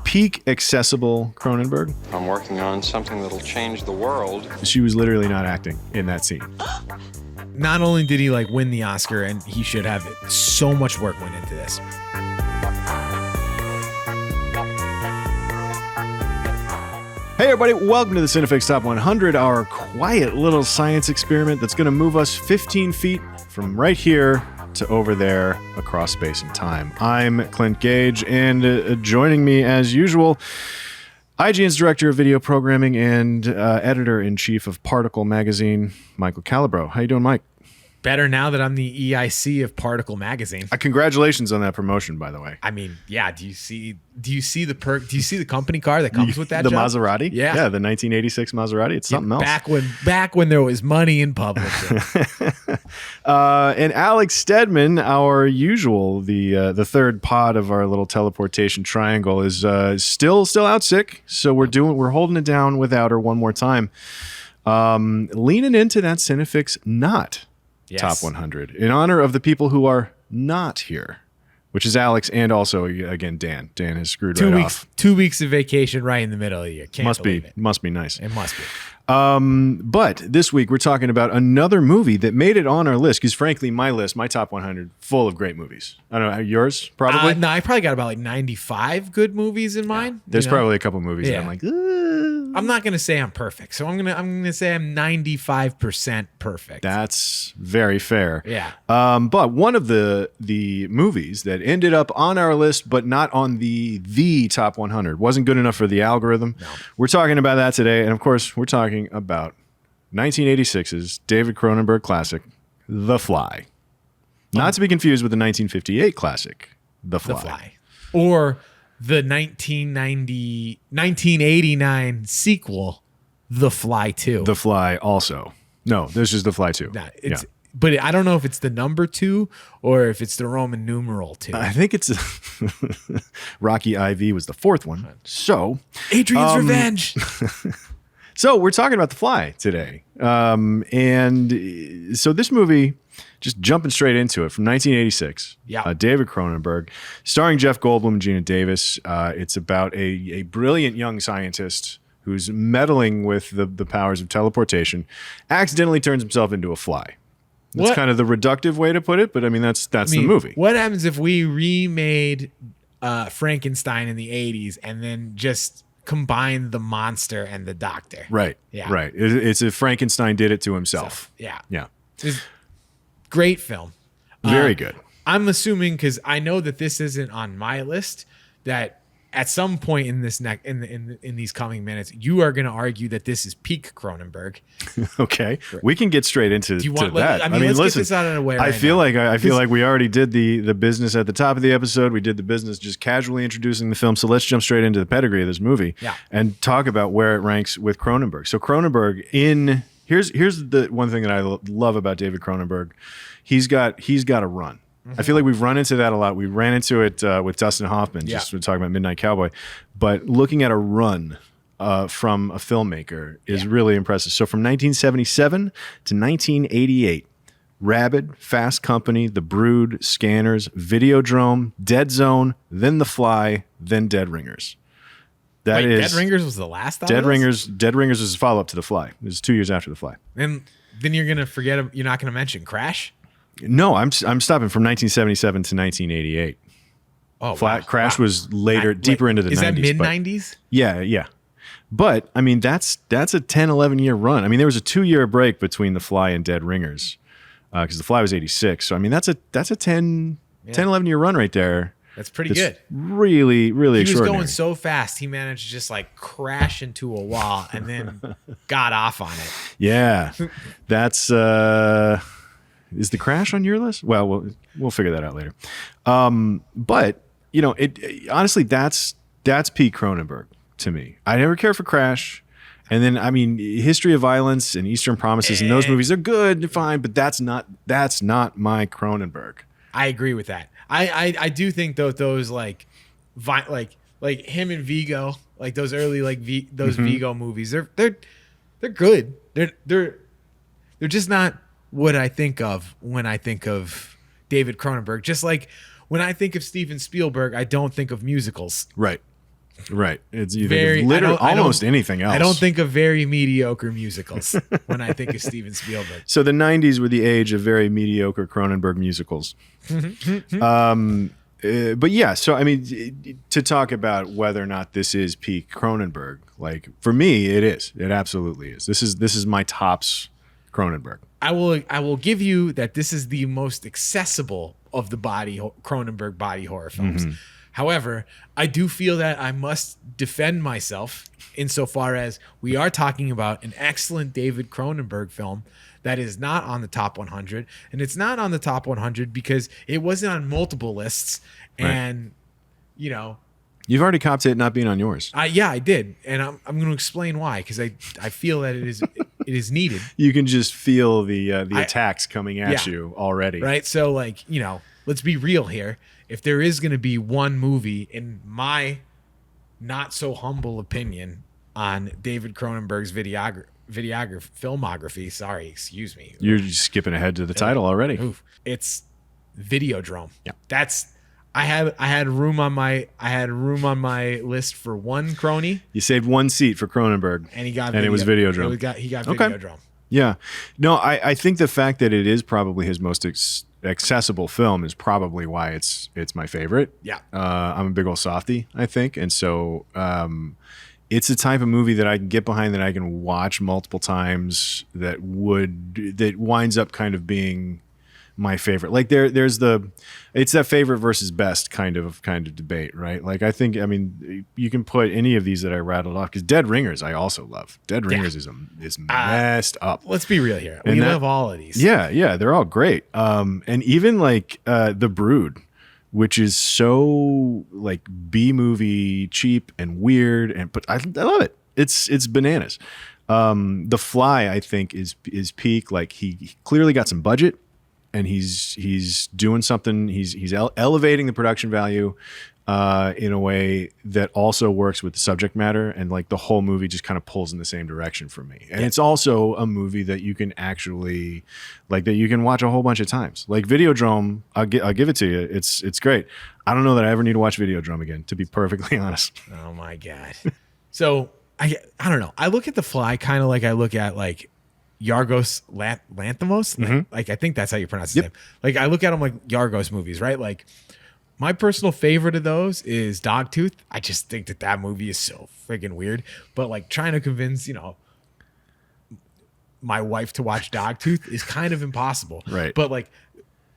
Peak accessible Cronenberg. I'm working on something that'll change the world. She was literally not acting in that scene. Not only did he win the Oscar, and he should have it, so much work went into this. Hey everybody, welcome to the CineFix Top 100, our quiet little science experiment that's going to move us 15 feet from right here to over there across space and time. I'm Clint Gage, and joining me as usual, IGN's Director of Video Programming and Editor-in-Chief of Particle Magazine, Michael Calabro. How you doing, Mike? Better now that I'm the EIC of Particle Magazine. Congratulations on that promotion, by the way. I mean, yeah. Do you see the perk? Do you see the company car that comes with that? The job? Maserati? Yeah, the 1986 Maserati. It's something else. Back when there was money in public. And Alex Stedman, our usual, the third pod of our little teleportation triangle, is still out sick. So we're holding it down without her one more time. Leaning into that CineFix Top 100 in honor of the people who are not here, which is Alex and also again Dan. Dan has screwed off. 2 weeks of vacation right in the middle of the year. Must be nice. It must be. But this week we're talking about another movie that made it on our list, because frankly, my top 100 full of great movies. I don't know, yours probably. No, I probably got about 95 good movies in mine. There's probably a couple movies that I'm like, I'm not gonna say I'm perfect, so I'm gonna say I'm 95% perfect. That's very fair. Yeah. But one of the movies that ended up on our list, but not on the top 100, wasn't good enough for the algorithm. No. We're talking about that today, and of course, we're talking about 1986's David Cronenberg classic, The Fly. Not to be confused with the 1958 classic, The Fly. Or the 1989 sequel, The Fly 2. The Fly also. No, this is The Fly 2. Nah, but I don't know if it's the number 2 or if it's the Roman numeral 2. I think it's Rocky IV was the fourth one. So Adrian's Revenge. So we're talking about The Fly today. And so this movie, just jumping straight into it, from 1986, David Cronenberg, starring Jeff Goldblum and Geena Davis. It's about a brilliant young scientist who's meddling with the powers of teleportation, accidentally turns himself into a fly. That's kind of the reductive way to put it, but I mean, that's the movie. What happens if we remade Frankenstein in the 80s and then just combine the monster and the doctor? Right. Yeah. Right. It's if Frankenstein did it to himself. Yeah. Yeah. It's great film. Very good. I'm assuming, because I know that this isn't on my list, that at some point in this in these coming minutes, you are going to argue that this is peak Cronenberg. Okay, we can get straight into that. I mean, let's get this out of the way. I feel like we already did the business at the top of the episode. We did the business just casually introducing the film. So let's jump straight into the pedigree of this movie and talk about where it ranks with Cronenberg. So Cronenberg here's the one thing that I love about David Cronenberg. He's got a run. I feel like we've run into that a lot. We ran into it with Dustin Hoffman, just talking about Midnight Cowboy. But looking at a run from a filmmaker is really impressive. So from 1977 to 1988, Rabid, Fast Company, The Brood, Scanners, Videodrome, Dead Zone, then The Fly, then Dead Ringers. Dead Ringers was the last on Dead this? Ringers was a follow-up to The Fly. It was 2 years after The Fly. And then you're going to forget, you're not going to mention Crash? No, I'm stopping from 1977 to 1988. Oh, Crash was later, deeper into the 90s. Is that mid-90s? Yeah. But, I mean, that's a 10, 11-year run. I mean, there was a 2-year break between The Fly and Dead Ringers, because The Fly was 86. So, I mean, that's a 10, 11-year run right there. That's pretty good. Really, really extraordinary. He was going so fast, he managed to just crash into a wall and then got off on it. Yeah. That's... Is the Crash on your list? Well, we'll figure that out later. But honestly, that's peak Cronenberg to me. I never cared for Crash, and then I mean, History of Violence and Eastern Promises, and those movies are good, fine, but that's not my Cronenberg. I agree with that. I do think those like him and Vigo, like those early Vigo movies, they're good. They're just not what I think of when I think of David Cronenberg. Just like when I think of Steven Spielberg, I don't think of musicals. Right. Right. It's you Very, think of literally almost anything else. I don't think of very mediocre musicals when I think of Steven Spielberg. So the 90s were the age of very mediocre Cronenberg musicals. But yeah, so I mean, to talk about whether or not this is peak Cronenberg, like for me, it is. It absolutely is. This is my tops Cronenberg. I will give you that this is the most accessible of the Cronenberg body horror films. However, I do feel that I must defend myself insofar as we are talking about an excellent David Cronenberg film that is not on the top 100. And it's not on the top 100 because it wasn't on multiple lists. And, you know, you've already copped it not being on yours. Yeah, I did. And I'm going to explain why, because I feel that it is needed. You can just feel the attacks coming at you already. Right. So, like, you know, let's be real here. If there is going to be one movie, in my not so humble opinion, on David Cronenberg's filmography, sorry, excuse me. You're just skipping ahead to the title already. Oof. It's Videodrome. Yeah. That's I had room on my list for one Croney. You saved one seat for Cronenberg. And he got it was Videodrome. He got Videodrome. Yeah. No, I think the fact that it is probably his most accessible film is probably why it's my favorite. Yeah. I'm a big old softie, I think. And so it's a type of movie that I can get behind, that I can watch multiple times, that winds up kind of being my favorite. Like it's that favorite versus best kind of debate, right? Like I mean, you can put any of these that I rattled off, because Dead Ringers I also love. Dead Ringers is messed up. Let's be real here. We love all of these. Yeah, they're all great. And even like The Brood, which is so like B-movie cheap and weird, but I love it. It's bananas. The Fly, I think, is peak. Like he clearly got some budget, and he's doing something. He's elevating the production value in a way that also works with the subject matter, and like the whole movie just kind of pulls in the same direction for me. And it's also a movie that you can actually that you can watch a whole bunch of times. Like Videodrome, I'll give it to you. It's great. I don't know that I ever need to watch Videodrome again, to be perfectly honest. Oh my God. So I don't know. I look at The Fly kind of like I look at like Yorgos Lanthimos. Like I think that's how you pronounce his name. Like I look at him like Yorgos movies, right? Like my personal favorite of those is Dogtooth. I just think that movie is so friggin' weird. But like trying to convince, you know, my wife to watch Dogtooth is kind of impossible. Right. But like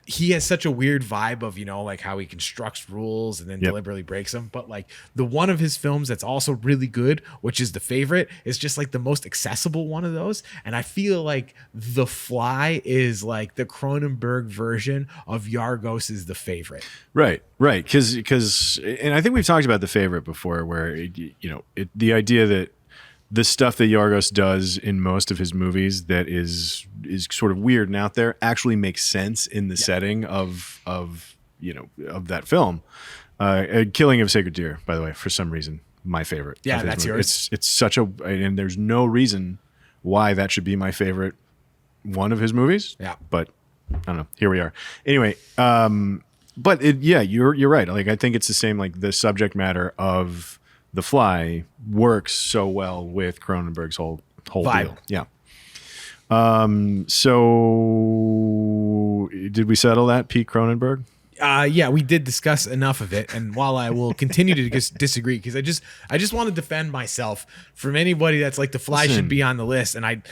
he has such a weird vibe of, you know, like how he constructs rules and then deliberately breaks them. But like the one of his films that's also really good, which is The Favorite, is just like the most accessible one of those. And I feel like The Fly is like the Cronenberg version of Yorgos' The Favorite. Right. Because, and I think we've talked about The Favorite before, where, the idea that the stuff that Yorgos does in most of his movies that is sort of weird and out there actually makes sense in the setting of that film. Killing of Sacred Deer, by the way, for some reason, my favorite. Yeah, that's yours. It's such and there's no reason why that should be my favorite one of his movies. Yeah. But I don't know. Here we are. Anyway, but you're right. Like I think it's the same. Like the subject matter of The Fly works so well with Cronenberg's whole vibe. Deal. Yeah. So did we settle that, Pete Cronenberg? Yeah, we did discuss enough of it. And while I will continue to disagree, because I just want to defend myself from anybody that's like The Fly should be on the list. And I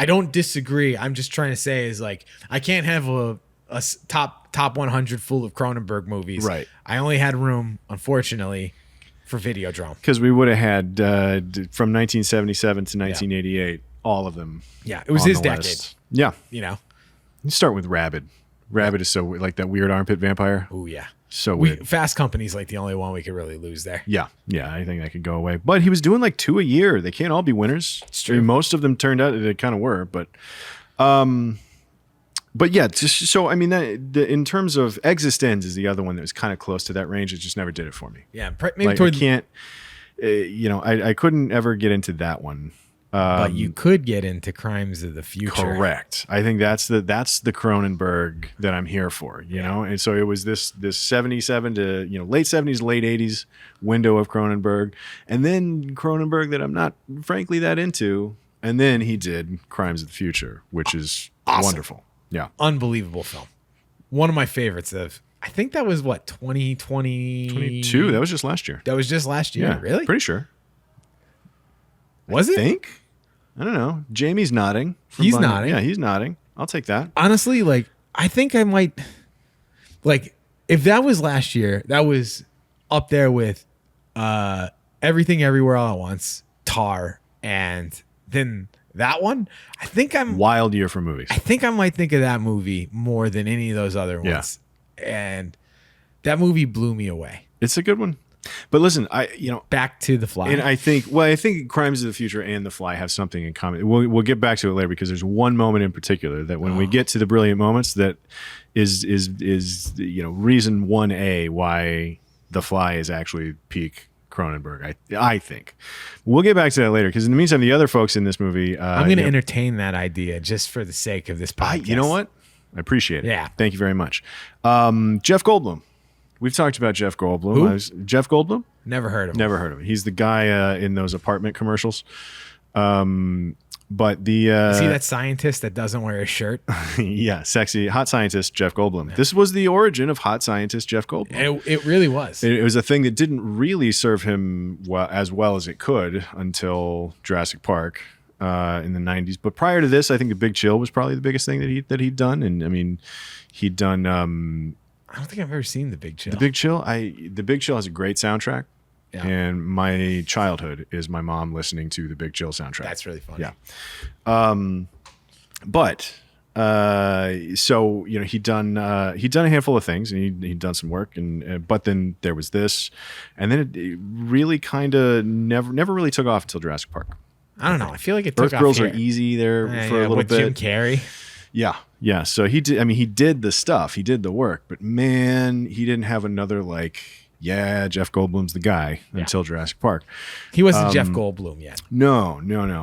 don't disagree. I'm just trying to say is like, I can't have a top 100 full of Cronenberg movies. Right. I only had room, unfortunately, for Videodrome. Because we would have had from 1977 to 1988, all of them. Yeah, it was his decade. List. Yeah. You know? You start with Rabid. Rabid is so like that weird armpit vampire. Oh, yeah. So weird. Fast Company's like the only one we could really lose there. Yeah. I think that could go away. But he was doing like 2 a year. They can't all be winners. It's true. I mean, most of them turned out they kind of were, but yeah. So I mean, in terms of Existenz is the other one that was kind of close to that range. It just never did it for me. Yeah, maybe like, I can't. I couldn't ever get into that one. But you could get into Crimes of the Future. Correct. I think that's the Cronenberg that I'm here for, you know? And so it was this 77 to, late 70s, late 80s window of Cronenberg. And then Cronenberg that I'm not frankly that into. And then he did Crimes of the Future, which is wonderful. Yeah. Unbelievable film. One of my favorites I think that was 2020? 22. That was just last year. That was just last year. Yeah. Really? Pretty sure. Was it? I think. I don't know. Jamie's nodding. He's nodding. Yeah, he's nodding. I'll take that. Honestly, I think I might, if that was last year, that was up there with Everything Everywhere All at Once, Tar, and then that one. I think Wild year for movies. I think I might think of that movie more than any of those other ones. Yeah. And that movie blew me away. It's a good one. But listen, Back to The Fly. And I think Crimes of the Future and The Fly have something in common. We'll get back to it later because there's one moment in particular that when we get to the brilliant moments that is reason 1A why The Fly is actually peak Cronenberg. I think we'll get back to that later because in the meantime, the other folks in this movie, I'm going to entertain that idea just for the sake of this podcast. You know what? I appreciate it. Yeah. Thank you very much. Jeff Goldblum. We've talked about Jeff Goldblum. Who? Jeff Goldblum? Never heard of him. Never heard of him. He's the guy in those apartment commercials. But the is he that scientist that doesn't wear a shirt? Yeah, sexy hot scientist Jeff Goldblum. Yeah. This was the origin of hot scientist Jeff Goldblum. It really was. It was a thing that didn't really serve him as well as it could until Jurassic Park in the 90s. But prior to this, I think The Big Chill was probably the biggest thing that he'd done. And I mean, he'd done. I don't think I've ever seen The Big Chill. The Big Chill. The Big Chill has a great soundtrack. Yeah. And my childhood is my mom listening to the Big Chill soundtrack. That's really funny. Yeah. So he'd done a handful of things and he'd done some work but then there was this, and then it really kind of never really took off until Jurassic Park. I don't know. I feel like it took Earth off. Girls here. Are easy there for a little with bit. Jim Carrey. Yeah. Yeah. So he did. I mean, he did the stuff. He did the work. But man, he didn't have another Jeff Goldblum's the guy until Jurassic Park. He wasn't Jeff Goldblum yet. No.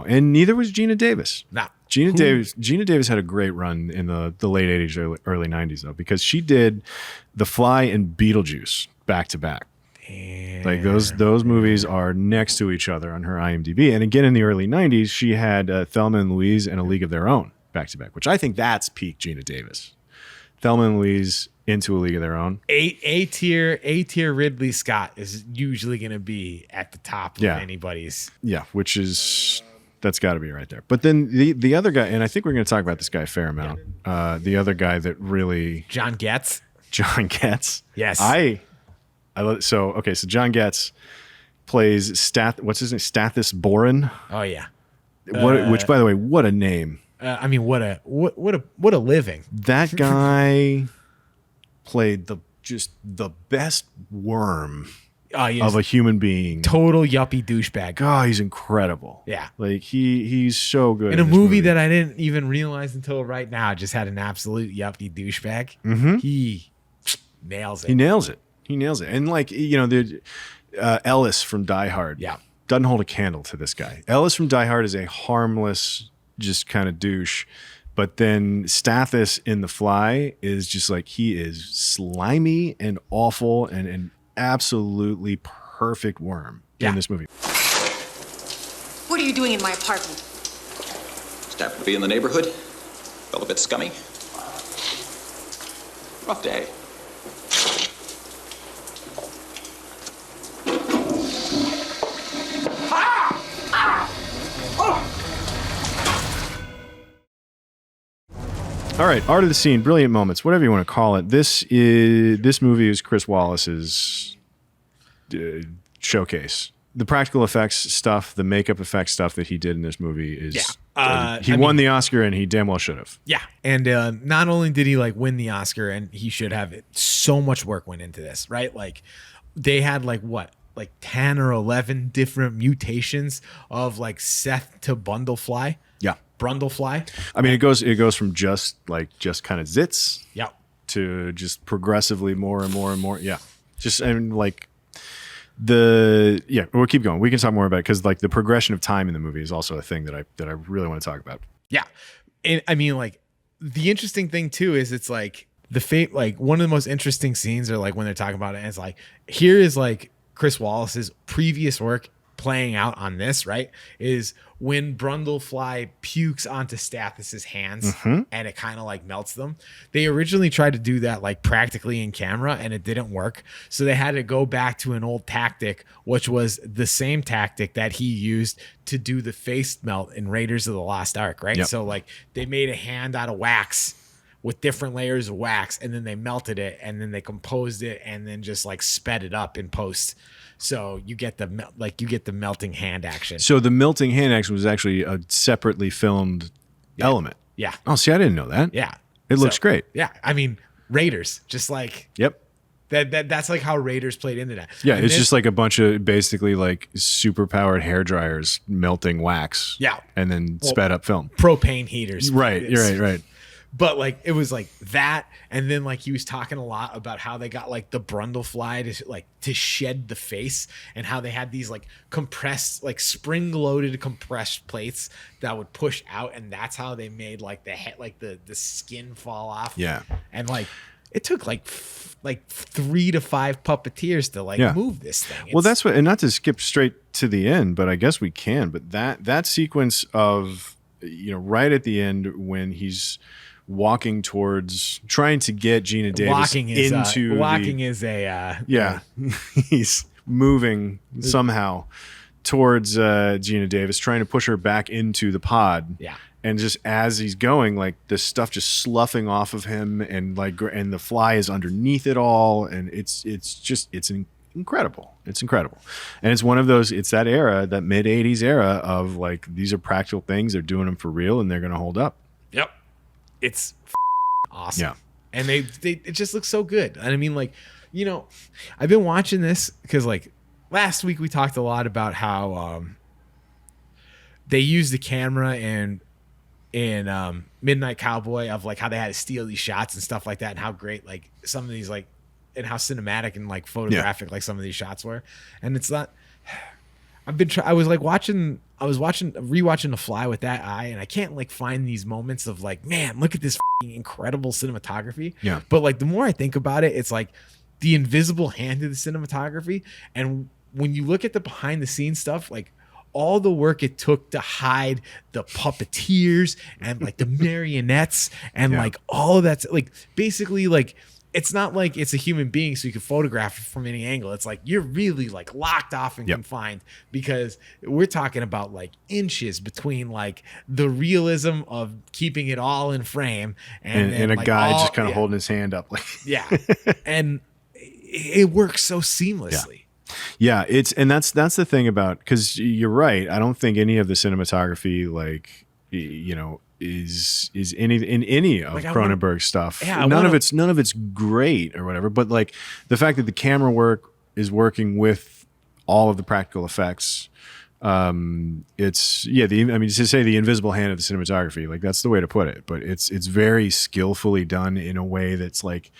And neither was Geena Davis. No. Geena Davis had a great run in the late 80s, early 90s, though, because she did The Fly and Beetlejuice back to back. Damn. Like those movies are next to each other on her IMDb. And again, in the early 90s, she had Thelma and Louise and A League of Their Own back to back, which I think that's peak Geena Davis. Thelma and Louise into A League of Their Own. A tier Ridley Scott is usually going to be at the top of anybody's. Yeah, that's got to be right there. But then the other guy, and I think we're going to talk about this guy a fair amount. The other guy that really John Getz. Yes. So John Getz plays what's his name? Stathis Boren. Oh yeah. Which, by the way, what a name. I mean, what a living. That guy played the best worm of a human being. Total yuppie douchebag. God, he's incredible. Yeah. Like he's so good. In a movie that I didn't even realize until right now just had an absolute yuppie douchebag. Mm-hmm. He nails it. He nails it. And the Ellis from Die Hard. Yeah. Doesn't hold a candle to this guy. Ellis from Die Hard is a harmless, just kind of douche. But then Stathis in The Fly is just he is slimy and awful and an absolutely perfect worm in this movie. What are you doing in my apartment? Just happened to be in the neighborhood. Felt a bit scummy. Rough day. All right, art of the scene, brilliant moments, whatever you want to call it. This movie is Chris Wallace's showcase. The practical effects stuff, the makeup effects stuff that he did in this movie is he won the Oscar and he damn well should have. Yeah, and not only did he win the Oscar and he should have it, so much work went into this, right? They had 10 or 11 different mutations of Seth to Brundlefly. Yeah. Brundlefly. I mean, it goes from just kind of zits to just progressively more and more and more. Yeah. We'll keep going. We can talk more about it because like the progression of time in the movie is also a thing that I really want to talk about. Yeah. And I mean, like, the interesting thing too is it's like like one of the most interesting scenes are like when they're talking about it, and it's like, here is like Chris Wallace's previous work playing out on this, right? Is when Brundlefly pukes onto Stathis's hands and it kind of like melts them. They originally tried to do that like practically in camera and it didn't work. So they had to go back to an old tactic, which was the same tactic that he used to do the face melt in Raiders of the Lost Ark, right? Yep. So like they made a hand out of wax with different layers of wax, and then they melted it, and then they composed it, and then just like sped it up in post. So you get the melting hand action. So the melting hand action was actually a separately filmed element. Yeah. Oh, see, I didn't know that. Yeah. It looks great. Yeah. I mean, Raiders, just like Yep. that's like how Raiders played into that. Yeah, And it's this- just like a bunch of basically like super powered hair dryers melting wax. Yeah. And then sped up film. propane heaters. Right. You're right. But like it was like that, and then like he was talking a lot about how they got like the Brundlefly to shed the face, and how they had these like compressed, like spring loaded compressed plates that would push out, and that's how they made like the head, like the skin fall off. Yeah. And like it took like 3 to 5 puppeteers to like move this thing. Well, that's what, and not to skip straight to the end, but I guess we can. But that sequence of, you know, right at the end when he's walking towards trying to get Geena Davis he's moving somehow towards Geena Davis, trying to push her back into the pod. Yeah. And just as he's going, like this stuff just sloughing off of him, and the fly is underneath it all, and it's incredible. It's incredible, and it's one of those. It's that era, that mid '80s era of like, these are practical things. They're doing them for real, and they're going to hold up. Yep. It's awesome. Yeah. And it just looks so good. And I mean, like, you know, I've been watching this because like last week we talked a lot about how they used the camera in Midnight Cowboy, of like how they had to steal these shots and stuff like that, and how great like some of these like, and how cinematic and like photographic like some of these shots were. And it's not, I was rewatching The Fly with that eye, and I can't like find these moments of like, man, look at this incredible cinematography. Yeah. But like the more I think about it, it's like the invisible hand of the cinematography. And when you look at the behind the scenes stuff, like all the work it took to hide the puppeteers and like the marionettes and like all of that's like basically like, it's not like it's a human being so you can photograph it from any angle. It's like you're really like locked off and confined, because we're talking about like inches between like the realism of keeping it all in frame and a like guy just kind of holding his hand up like and it works so seamlessly. Yeah, that's the thing about, because you're right. I don't think any of the cinematography, like, you know, is in any of like Cronenberg's stuff. Yeah, none of it's great or whatever. But like the fact that the camera work is working with all of the practical effects. It's to say the invisible hand of the cinematography, like that's the way to put it. But it's very skillfully done in a way that's like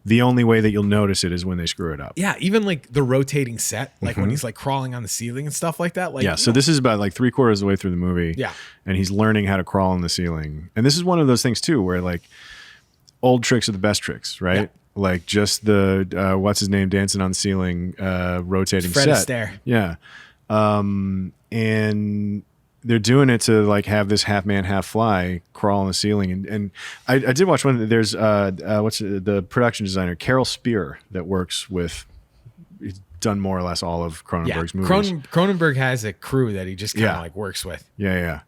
the only way that you'll notice it is when they screw it up. Yeah, even like the rotating set, like when he's like crawling on the ceiling and stuff like that. Like, yeah, so this is about like 3/4 of the way through the movie. Yeah. And he's learning how to crawl on the ceiling. And this is one of those things too, where like old tricks are the best tricks, right? Yeah. Like just the what's his name dancing on the ceiling, rotating Fred set. Astaire. Yeah. And they're doing it to like have this half man, half fly crawl on the ceiling. And I did watch one. There's what's the production designer, Carol Spear, that works with, he's done more or less all of Cronenberg's movies. Cronenberg has a crew that he just kind of like works with. Yeah.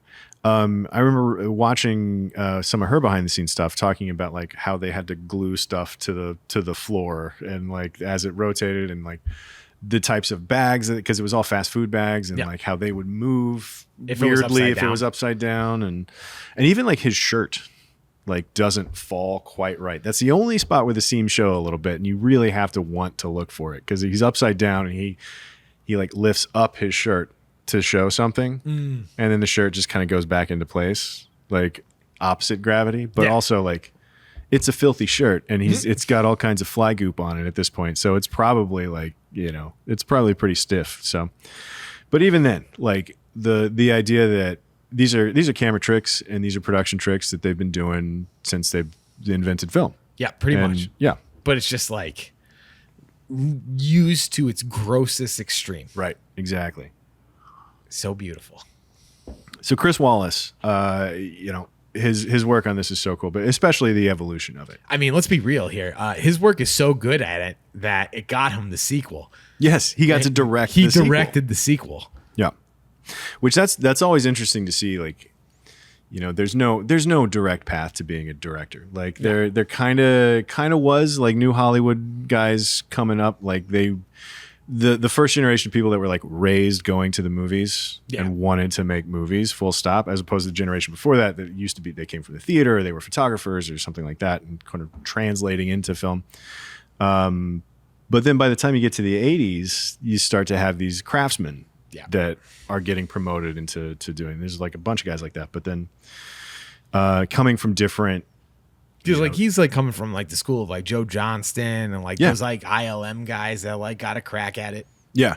I remember watching some of her behind the scenes stuff, talking about like how they had to glue stuff to the floor, and like as it rotated, and like the types of bags, because it was all fast food bags, and like how they would move weirdly if it was upside down, and even like his shirt like doesn't fall quite right. That's the only spot where the seams show a little bit, and you really have to want to look for it, because he's upside down and he like lifts up his shirt to show something, and then the shirt just kind of goes back into place, like opposite gravity, but also like it's a filthy shirt, and it's got all kinds of fly goop on it at this point. So it's probably like, it's probably pretty stiff. So, but even then, like the idea that these are camera tricks and these are production tricks that they've been doing since they've invented film. Yeah, pretty much. Yeah. But it's just like used to its grossest extreme. Right. Exactly. So beautiful. So Chris Wallace, his work on this is so cool, but especially the evolution of it. I mean, let's be real here. His work is so good at it that it got him the sequel. Yes, he got to direct. He directed the sequel. Yeah, which that's always interesting to see. Like, there's no direct path to being a director. Like there kind of was like new Hollywood guys coming up. Like the first generation of people that were like raised going to the movies and wanted to make movies, full stop, as opposed to the generation before that used to be, they came from the theater, or they were photographers or something like that, and kind of translating into film. But then by the time you get to the 80s, you start to have these craftsmen that are getting promoted into doing. There's like a bunch of guys like that, but then coming from different. He's like coming from like the school of like Joe Johnston and like those like ILM guys that like got a crack at it. Yeah.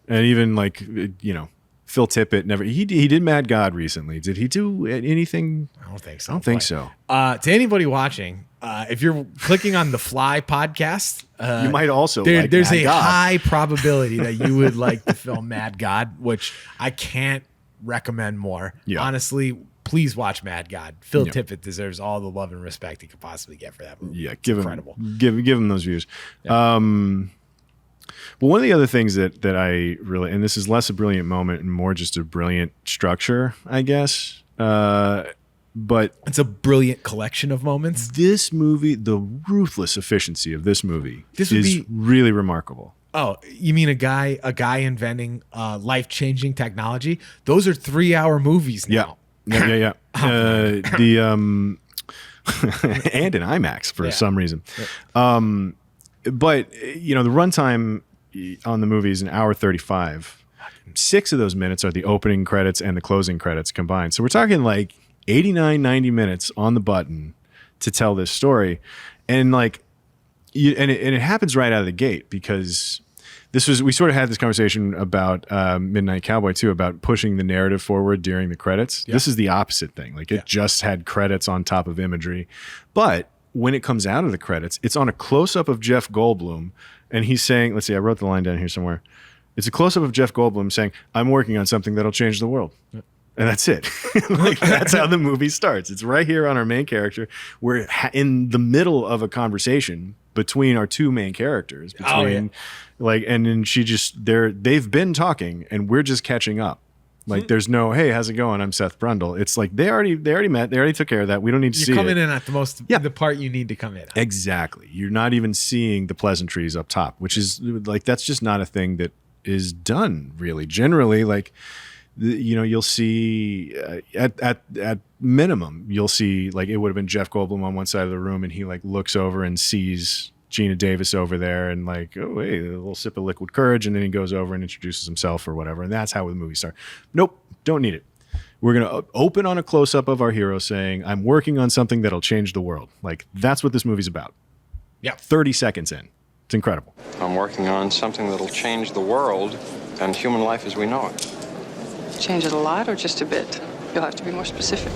And even like, Phil Tippett never, he did Mad God recently. Did he do anything? I don't think so. I don't think so. To anybody watching, if you're clicking on the Fly podcast, you might also there's Mad a God. high probability that you would like the film Mad God, which I can't recommend more. Yeah. Honestly, please watch Mad God. Phil Tippett deserves all the love and respect he could possibly get for that movie. Yeah, incredible. Give him those views. Yeah. But one of the other things that I really, and this is less a brilliant moment and more just a brilliant structure, I guess. But it's a brilliant collection of moments. This movie, the ruthless efficiency of this movie is really remarkable. Oh, you mean a guy inventing life-changing technology? Those are 3-hour movies now. Yeah. And in IMAX for some reason. Yeah. But the runtime on the movie is an hour 35. 6 of those minutes are the opening credits and the closing credits combined. So we're talking like 89, 90 minutes on the button to tell this story. And like, it happens right out of the gate, because we sort of had this conversation about Midnight Cowboy too, about pushing the narrative forward during the credits. Yeah. This is the opposite thing. Like it just had credits on top of imagery. But when it comes out of the credits, it's on a close-up of Jeff Goldblum, and he's saying, let's see, I wrote the line down here somewhere. It's a close-up of Jeff Goldblum saying, "I'm working on something that'll change the world." Yep. And that's it. Like, that's how the movie starts. It's right here on our main character. We're in the middle of a conversation between our two main characters. And then they've been talking, and we're just catching up. Like there's no, "Hey, how's it going? I'm Seth Brundle." It's like they already met. They already took care of that. We don't need to see it. You're coming in at the part you need to come in at. Exactly. You're not even seeing the pleasantries up top, which is like, that's just not a thing that is done really. Generally, like, you'll see at minimum, you'll see like, it would have been Jeff Goldblum on one side of the room, and he like looks over and sees Geena Davis over there, and like, oh, hey, a little sip of liquid courage, and then he goes over and introduces himself or whatever, and that's how the movie starts. Nope, don't need it. We're gonna open on a close-up of our hero saying, "I'm working on something that'll change the world." Like, that's what this movie's about. Yeah, 30 seconds in, it's incredible. I'm working on something that'll change the world and human life as we know it. Change it a lot or just a bit? You'll have to be more specific.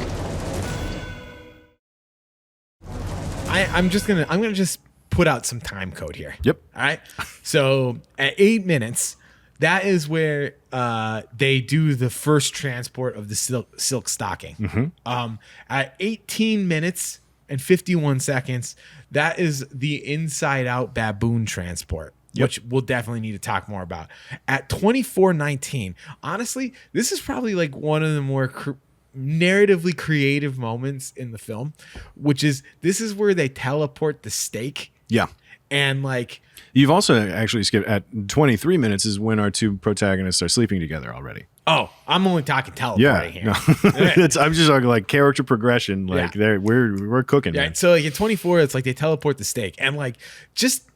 I'm gonna just put out some time code here. Yep. All right. So at 8 minutes, that is where they do the first transport of the silk stocking. Mm-hmm. At 18 minutes and 51 seconds, that is the inside out baboon transport. Yep. Which we'll definitely need to talk more about. At 24:19, honestly, this is probably like one of the more narratively creative moments in the film, which is, this is where they teleport the steak. Yeah. And like, you've also actually skipped at 23 minutes is when our two protagonists are sleeping together already. Oh, I'm only talking teleporting here. No. I'm just talking like character progression. Like we're cooking. Yeah. So like at 24, it's like they teleport the steak, and like just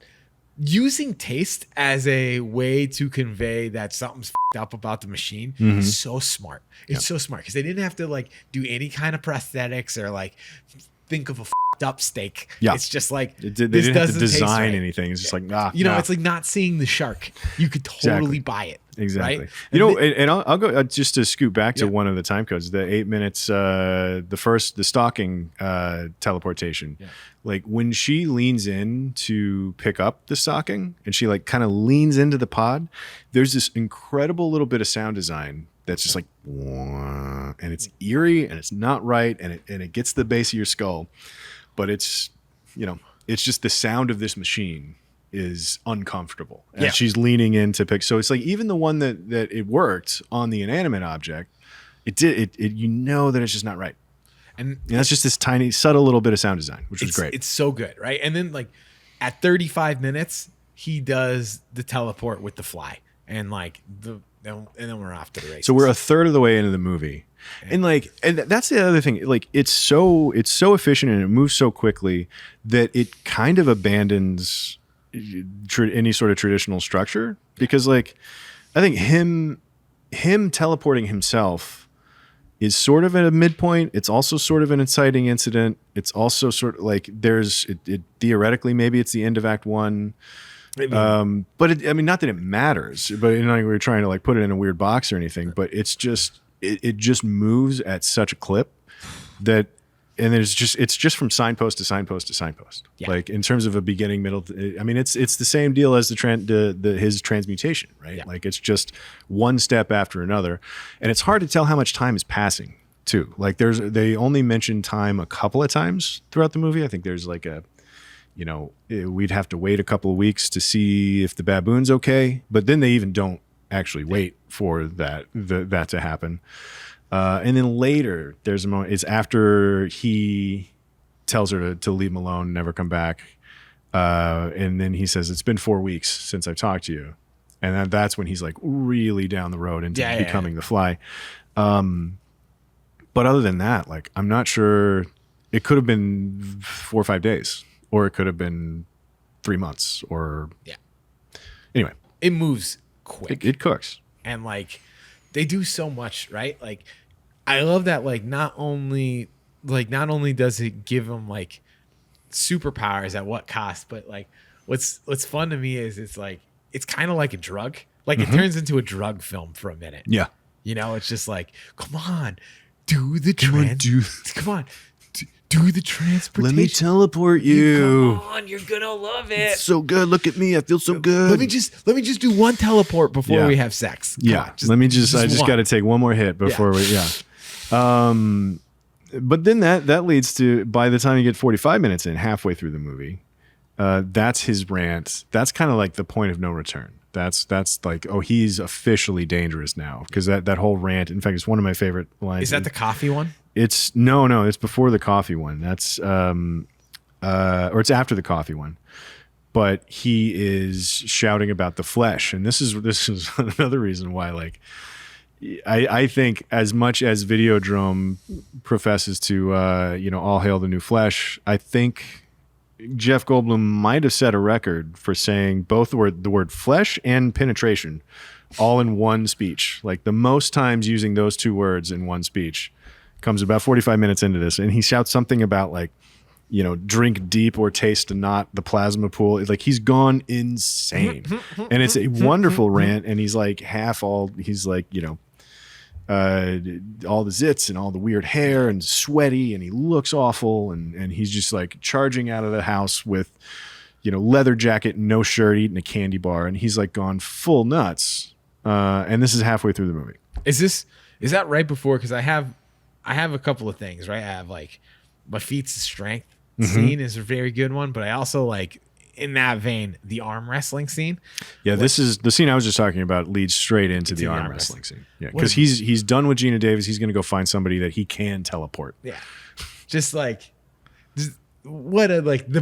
using taste as a way to convey that something's f***ed up about the machine is so smart. It's so smart, because they didn't have to like do any kind of prosthetics or like think of a fucked up steak. Yeah. It's just like they didn't have to design anything. It's just like, it's like not seeing the shark. You could totally buy it. Exactly. Right? And I'll go just to scoot back to one of the time codes, the 8 minutes, the stalking teleportation. Yeah. Like when she leans in to pick up the stalking and she like kind of leans into the pod, there's this incredible little bit of sound design that's just like, and it's eerie and it's not right. And it gets the base of your skull, but it's just the sound of this machine is uncomfortable and she's leaning in to pick. So it's like even the one that it worked on the inanimate object, it that it's just not right. And that's just this tiny subtle little bit of sound design, which is great. It's so good, right? And then like at 35 minutes he does the teleport with the fly and like and then we're off to the races. So we're a third of the way into the movie. And that's the other thing. Like it's so efficient and it moves so quickly that it kind of abandons any sort of traditional structure, because like I think him teleporting himself is sort of at a midpoint. It's also sort of an inciting incident. It's also sort of like it theoretically maybe it's the end of Act 1. Maybe. But not that it matters, but we're trying to like put it in a weird box or anything, but it's just it just moves at such a clip that. And it's just from signpost to signpost to signpost. Yeah. Like in terms of a beginning, middle. It's the same deal as his transmutation, right? Yeah. Like it's just one step after another, and it's hard to tell how much time is passing too. Like they only mention time a couple of times throughout the movie. I think there's like we'd have to wait a couple of weeks to see if the baboon's okay, but then they even don't actually wait for that to happen. And then later, there's a moment. It's after he tells her to leave him alone, never come back. And then he says, "It's been 4 weeks since I've talked to you," and that's when he's like really down the road into becoming the Fly. But other than that, like I'm not sure. It could have been 4 or 5 days, or it could have been 3 months, or Anyway, it moves quick. It cooks, and like. They do so much, right? Like, I love that. Like, not only does it give them like superpowers at what cost, but like, what's fun to me is it's kind of like a drug. Like, it turns into a drug film for a minute. Yeah, it's just like, come on, do the transportation. Let me teleport you. Come on, you're gonna love it. It's so good. Look at me. I feel so good. Let me just do one teleport before we have sex. Come on, I just got to take one more hit before we. But then that leads to, by the time you get 45 minutes in, halfway through the movie, that's his rant. That's kind of like the point of no return. That's like, oh, he's officially dangerous now, because that whole rant. In fact, it's one of my favorite lines. Is that the coffee one? It's no, it's before the coffee one. That's or it's after the coffee one. But he is shouting about the flesh, and this is another reason why, like, I think as much as Videodrome professes to all hail the new flesh, I think Jeff Goldblum might have set a record for saying both the word flesh and penetration all in one speech. Like the most times using those two words in one speech comes about 45 minutes into this, and he shouts something about like, drink deep or taste not the plasma pool. Like he's gone insane, and it's a wonderful rant. And he's like all the zits and all the weird hair and sweaty, and he looks awful, and he's just like charging out of the house with leather jacket and no shirt, eating a candy bar, and he's like gone full nuts. And this is halfway through the movie. Is that right before? Because I have a couple of things, right? I have like my feats of strength scene is a very good one, but I also like, in that vein, the arm wrestling scene. Yeah, this is the scene I was just talking about, leads straight into the arm wrestling scene. Yeah, because he's done with Geena Davis. He's going to go find somebody that he can teleport. Yeah, the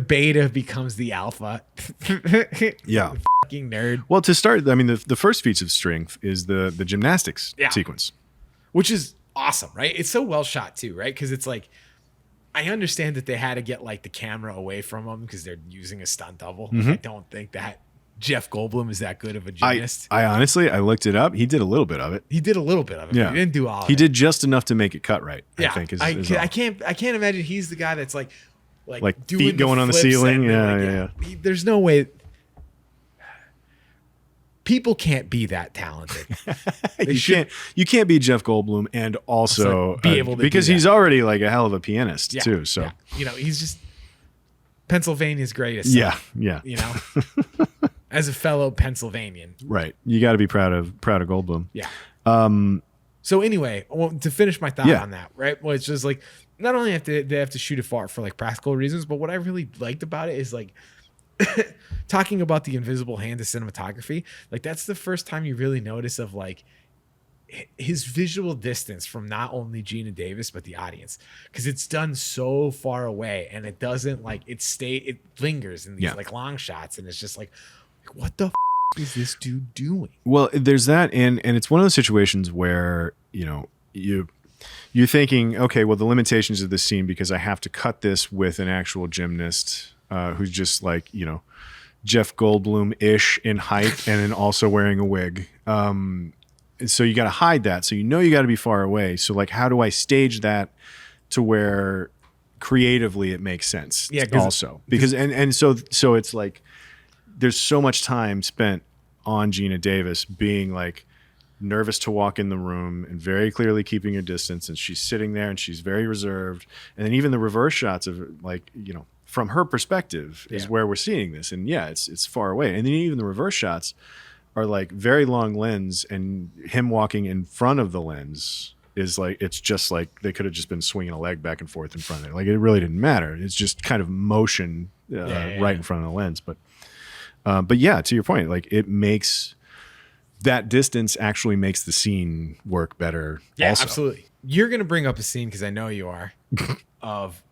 beta becomes the alpha. Yeah, fucking nerd. Well, to start, the first feats of strength is the gymnastics sequence, which is awesome, right? It's so well shot too, right? Because it's like, I understand that they had to get like the camera away from them because they're using a stunt double. I don't think that Jeff Goldblum is that good of a gymnast. I honestly, I looked it up. He did a little bit of it. Yeah. He didn't do all of it. He did just enough to make it cut right. Yeah. I think I can't imagine he's the guy that's like, like doing feet going on the flips ceiling. and, Yeah. There's no way. People can't be that talented. You can't be Jeff Goldblum and also be able to because do he's that. already like a hell of a pianist too. So he's just Pennsylvania's greatest. Yeah. As a fellow Pennsylvanian, right. You got to be proud of Goldblum. Yeah. So anyway, to finish my thought on that, right? Well, it's just like not only they have to shoot it far for like practical reasons, but what I really liked about it is like talking about the invisible hand of cinematography. Like that's the first time you really notice of like his visual distance from not only Geena Davis but the audience, because it's done so far away and it doesn't like it lingers in these like long shots, and it's just like what the is this dude doing? Well, there's that, and it's one of those situations where you're thinking, okay, well, the limitations of this scene, because I have to cut this with an actual gymnast who's just like Jeff Goldblum-ish in height and then also wearing a wig. So you got to hide that. So you got to be far away. So like, how do I stage that to where creatively it makes sense? Yeah, also because so it's like there's so much time spent on Geena Davis being like nervous to walk in the room and very clearly keeping her distance, and she's sitting there and she's very reserved, and then even the reverse shots of like from her perspective is where we're seeing this, and it's far away, and then even the reverse shots are like very long lens, and him walking in front of the lens is like it's just like they could have just been swinging a leg back and forth in front of it. Like it really didn't matter. It's just kind of motion right in front of the lens, but yeah, to your point, like it makes that distance actually makes the scene work better. Yeah, also. Absolutely. You're going to bring up a scene, because I know you are, of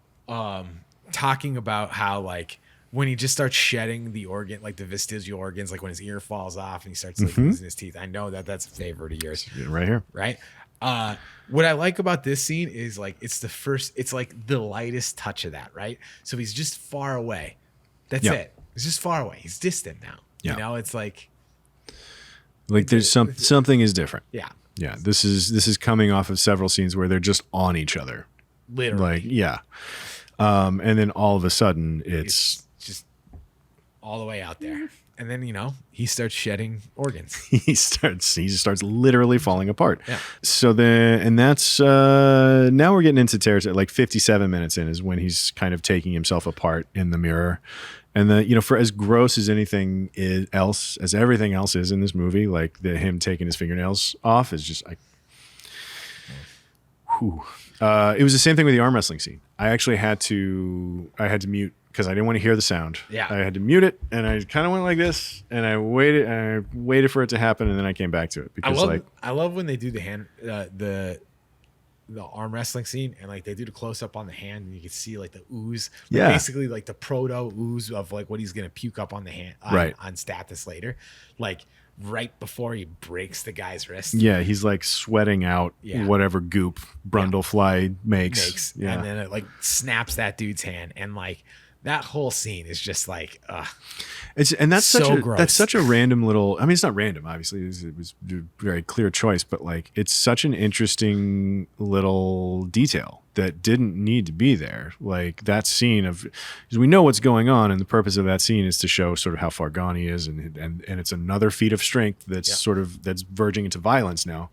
talking about how like when he just starts shedding the organ, like the vestigial organs, like when his ear falls off and he starts like losing his teeth. I know that's a favorite of yours. Right here. Right. What I like about this scene is like it's like the lightest touch of that, right? So he's just far away. That's it. He's just far away. He's distant now. Yeah. It's like there's something is different. Yeah. Yeah. This is coming off of several scenes where they're just on each other. Literally. And then all of a sudden it's just all the way out there. And then, he starts shedding organs. he just starts literally falling apart. Yeah. So and that's now we're getting into territory. Like 57 minutes in is when he's kind of taking himself apart in the mirror. And for as gross as everything else is in this movie, like him taking his fingernails off is just it was the same thing with the arm wrestling scene. I actually had to mute because I didn't want to hear the sound. Yeah. I had to mute it, and I kind of went like this, and I waited for it to happen, and then I came back to it because I love when they do the hand the arm wrestling scene, and like they do the close up on the hand, and you can see like the ooze, basically like the proto ooze of like what he's gonna puke up on the hand on status later, like right before he breaks the guy's wrist. Yeah, he's like sweating out whatever goop Brundle fly makes. Yeah. And then it like snaps that dude's hand, and like that whole scene is just like that's so gross. That's such a random little, I mean, it's not random, obviously it was a very clear choice, but like it's such an interesting little detail that didn't need to be there. Like that scene because we know what's going on, and the purpose of that scene is to show sort of how far gone he is, and it's another feat of strength that's that's verging into violence now.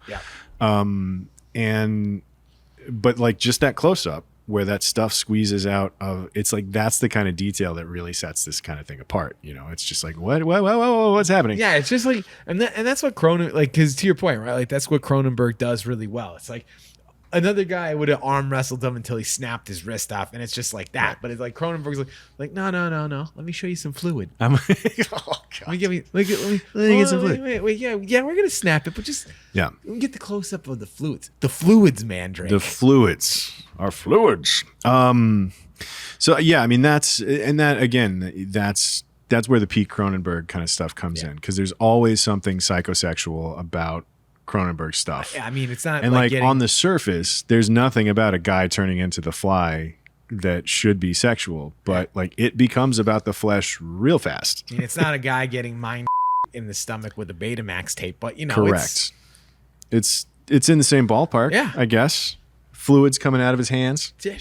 But like just that close up where that stuff squeezes out of, it's like that's the kind of detail that really sets this kind of thing apart. It's just like what's happening? Yeah, it's just like, and that's what Cronenberg, like, because to your point, right? Like that's what Cronenberg does really well. It's like another guy would have arm wrestled him until he snapped his wrist off, and it's just like that. But it's like Cronenberg's like no. Let me show you some fluid. Oh God. Let me get some fluid. Wait, yeah, we're gonna snap it, but just let me get the close up of the fluids. The fluids, Mandrake. The fluids are fluids. So yeah, I mean that's where the Pete Cronenberg kind of stuff comes in, because there's always something psychosexual about Cronenberg stuff. I mean, it's not, and like on the surface, there's nothing about a guy turning into the Fly that should be sexual, but like it becomes about the flesh real fast. I mean, it's not a guy getting mind in the stomach with a Betamax tape, but correct. It's in the same ballpark. Yeah, I guess fluids coming out of his hands. Yeah,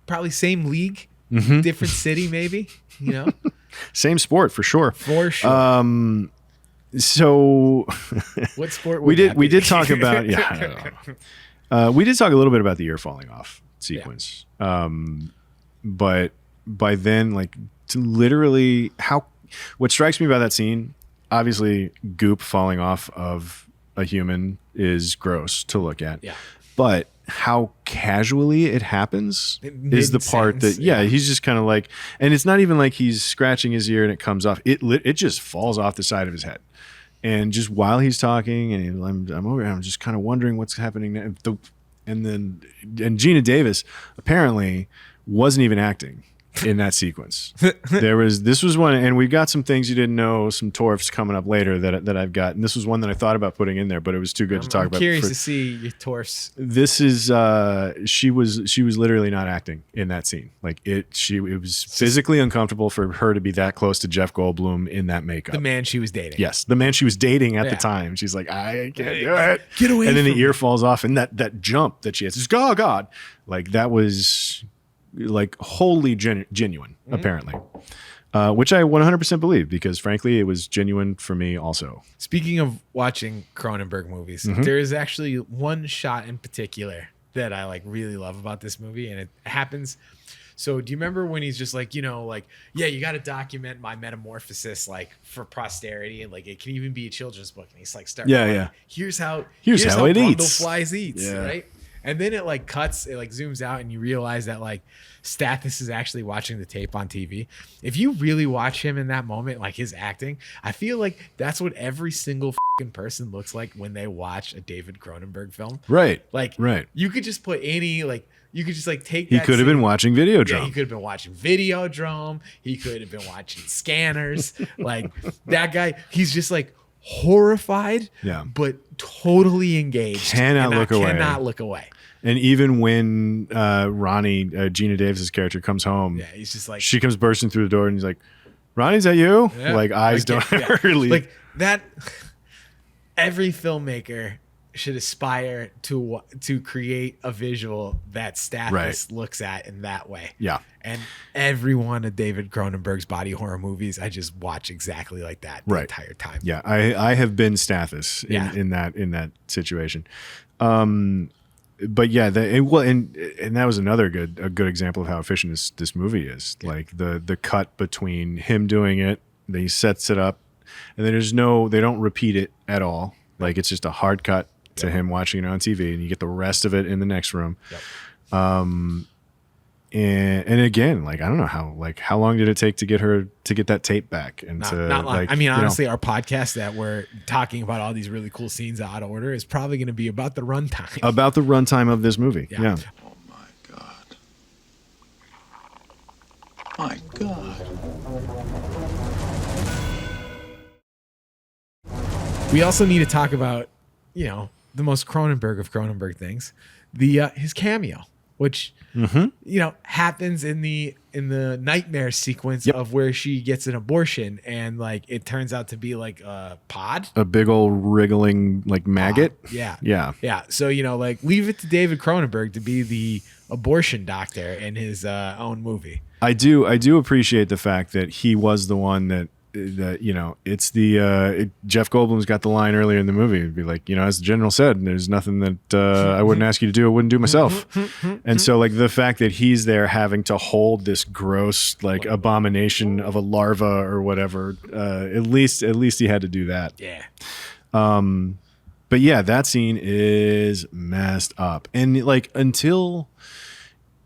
probably same league. different city, maybe. You know, Same sport for sure. for sure. So What sport? we would that did be? talk about I don't know. We did talk a little bit about the ear falling off sequence. But by then, like, to literally what strikes me about that scene, obviously goop falling off of a human is gross to look at. Yeah. But how casually it happens is the part sense, that, he's just kind of like, and it's not even like he's scratching his ear and it comes off. It just falls off the side of his head. And just while he's talking, and I'm over here, I'm just kind of wondering what's happening. And Geena Davis apparently wasn't even acting in that sequence. This was one, and we've got some things you didn't know, some TorFs coming up later that I've got, and this was one that I thought about putting in there, but it was too good to talk about. I'm curious to see your TorFs. This is she was literally not acting in that scene. Like it was physically uncomfortable for her to be that close to Jeff Goldblum in that makeup. The man she was dating. Yes, the man she was dating at the time. She's like, I can't do it. Get away! And then from the ear falls off, and that jump that she has, just oh God, like that was like wholly genuine, apparently, which I 100% believe, because frankly, it was genuine for me also. Speaking of watching Cronenberg movies, there is actually one shot in particular that I like really love about this movie, and it happens. So do you remember when he's just like, you got to document my metamorphosis, like for posterity, and like it can even be a children's book, and he's like, here's how it Brundle eats. Flies eats, right? And then it like cuts, it like zooms out, and you realize that like Stathis is actually watching the tape on TV. If you really watch him in that moment, like his acting, I feel like that's what every single fucking person looks like when they watch a David Cronenberg film. Right. Like, you could just put any, like, you could just like take He could have been watching Videodrome. Yeah, he could have been watching Videodrome. He could have been watching Scanners. Like, that guy, he's just like horrified, but totally engaged. Cannot look away. And even when Ronnie, Geena Davis's character, comes home, he's just like, she comes bursting through the door, and he's like, "Ronnie, is that you?" Like eyes don't ever leave. Like that. Every filmmaker should aspire to create a visual that Stathis looks at in that way. Yeah. And every one of David Cronenberg's body horror movies, I just watch exactly like that the entire time. Yeah, I have been Stathis in that situation. But yeah, and that was a good example of how efficient this movie is. Yeah. Like the cut between him doing it, then he sets it up, and then they don't repeat it at all. Like it's just a hard cut to him watching it on TV, and you get the rest of it in the next room. Yep. And again, like I don't know how long did it take to get that tape back and not long. Like, I mean, honestly, our podcast that we're talking about all these really cool scenes out of order is probably going to be about the runtime. About the runtime of this movie. Yeah. Oh my God. My God. We also need to talk about, the most Cronenberg of Cronenberg things, his cameo, which happens in the nightmare sequence of where she gets an abortion, and like it turns out to be like a pod, a big old wriggling like maggot. Yeah. So like leave it to David Cronenberg to be the abortion doctor in his own movie. I do appreciate the fact that he was the one that it's Jeff Goldblum's got the line earlier in the movie. It'd be like, as the general said, there's nothing that I wouldn't ask you to do, I wouldn't do myself. And so like the fact that he's there having to hold this gross like abomination of a larva or whatever, at least he had to do that. Yeah. But yeah, that scene is messed up. And like until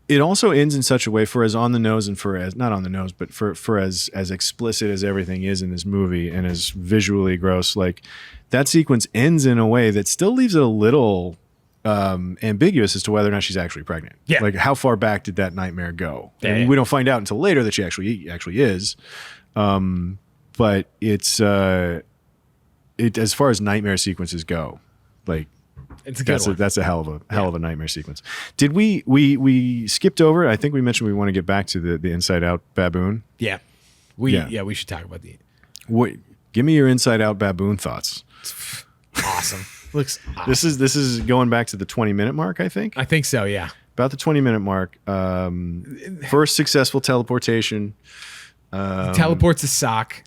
it also ends in such a way, for as on the nose and for as not on the nose, but for as explicit as everything is in this movie and as visually gross, like that sequence ends in a way that still leaves it a little ambiguous as to whether or not she's actually pregnant. Yeah. Like how far back did that nightmare go? Yeah, and we don't find out until later that she actually is. But it's as far as nightmare sequences go, like it's a good one. That's a hell of a nightmare sequence. Did we skipped over? I think we mentioned we want to get back to the Inside Out baboon. Yeah. We should talk about Give me your Inside Out baboon thoughts. Awesome. Looks awesome. This is going back to the 20-minute mark, I think. I think so, yeah. About the 20-minute mark. First successful teleportation. Teleports a sock.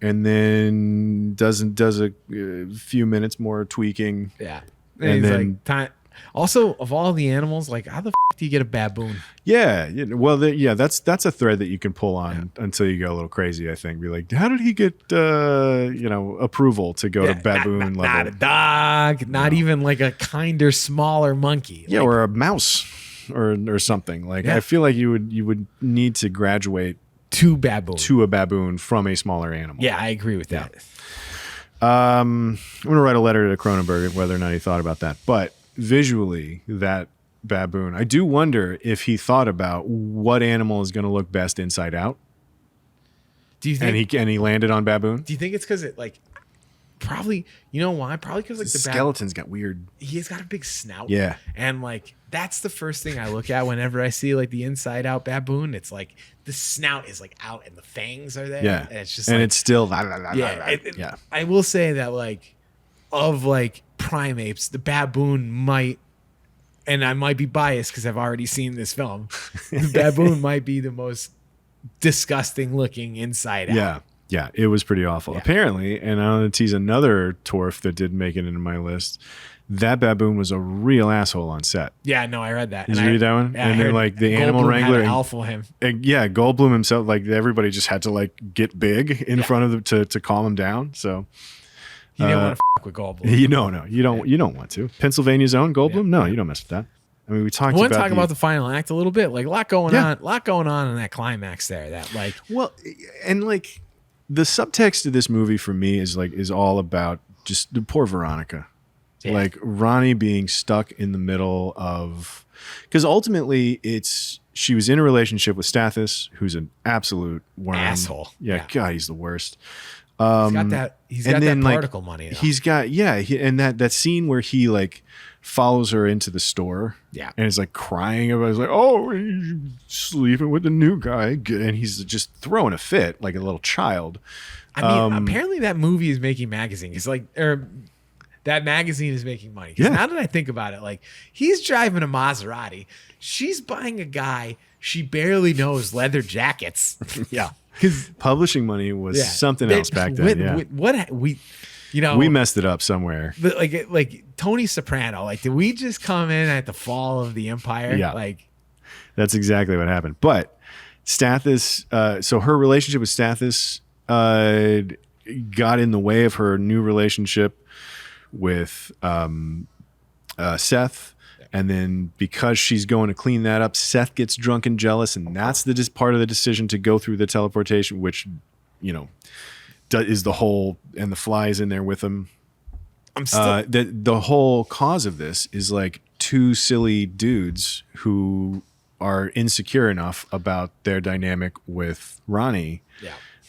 And then does a few minutes more tweaking. Yeah. And he's then like, time. Also, of all the animals, like, how the f do you get a baboon? Yeah. Well, that's a thread that you can pull on until you go a little crazy, I think. Be like, how did he get, approval to go to baboon level? Not a dog, not even like a kinder, smaller monkey. Yeah, like, or a mouse or something. Like, I feel like you would need to graduate to a baboon from a smaller animal. Yeah, I agree with that. I'm going to write a letter to Cronenberg whether or not he thought about that. But visually, that baboon, I do wonder if he thought about what animal is going to look best inside out. Do you think? And he landed on baboon. Do you think it's because it like? Probably, you know why? Probably because like the skeleton's got weird. He's got a big snout. Yeah, and like that's the first thing I look at whenever I see like the inside out baboon. It's like the snout is like out and the fangs are there. Yeah, and it's just it's still yeah. Yeah, I will say that like of like primates, the baboon might, and I might be biased because I've already seen this film. The baboon might be the most disgusting looking inside out. Yeah. Yeah, it was pretty awful. Yeah. Apparently, and I'm going to tease another TorF that did make it into my list. That baboon was a real asshole on set. Yeah, no, I read that. Did you read that one? Yeah, and then like the animal wrangler, alpha him. Yeah, Goldblum himself. Like everybody just had to like get big in front of them to calm him down. So you didn't want to fuck with Goldblum. You don't want to. Pennsylvania's own Goldblum. Yeah. No, you don't mess with that. I mean, we talked. I want to talk about the final act a little bit. Like a lot going on in that climax there. That like and like. The subtext of this movie for me is all about just the poor Veronica, like Ronnie being stuck in the middle of, because ultimately she was in a relationship with Stathis, who's an absolute worm. Asshole. Yeah, God, he's the worst. He's got that particle money. Though. He's got and that scene where he like follows her into the store, and is like crying about, he's like, oh, he's sleeping with the new guy, and he's just throwing a fit like a little child. I mean, apparently that movie is making magazine. It's like, or that magazine is making money. Yeah. Now that I think about it, like he's driving a Maserati, she's buying a guy she barely knows leather jackets. Yeah. Because publishing money was something else back then. We messed it up somewhere. But like Tony Soprano, like, did we just come in at the fall of the empire? Yeah, like that's exactly what happened. But Stathis, so her relationship with Stathis got in the way of her new relationship with Seth. And then because she's going to clean that up, Seth gets drunk and jealous, and that's part of the decision to go through the teleportation, which, is the whole, and the fly's in there with him. The whole cause of this is like two silly dudes who are insecure enough about their dynamic with Ronnie,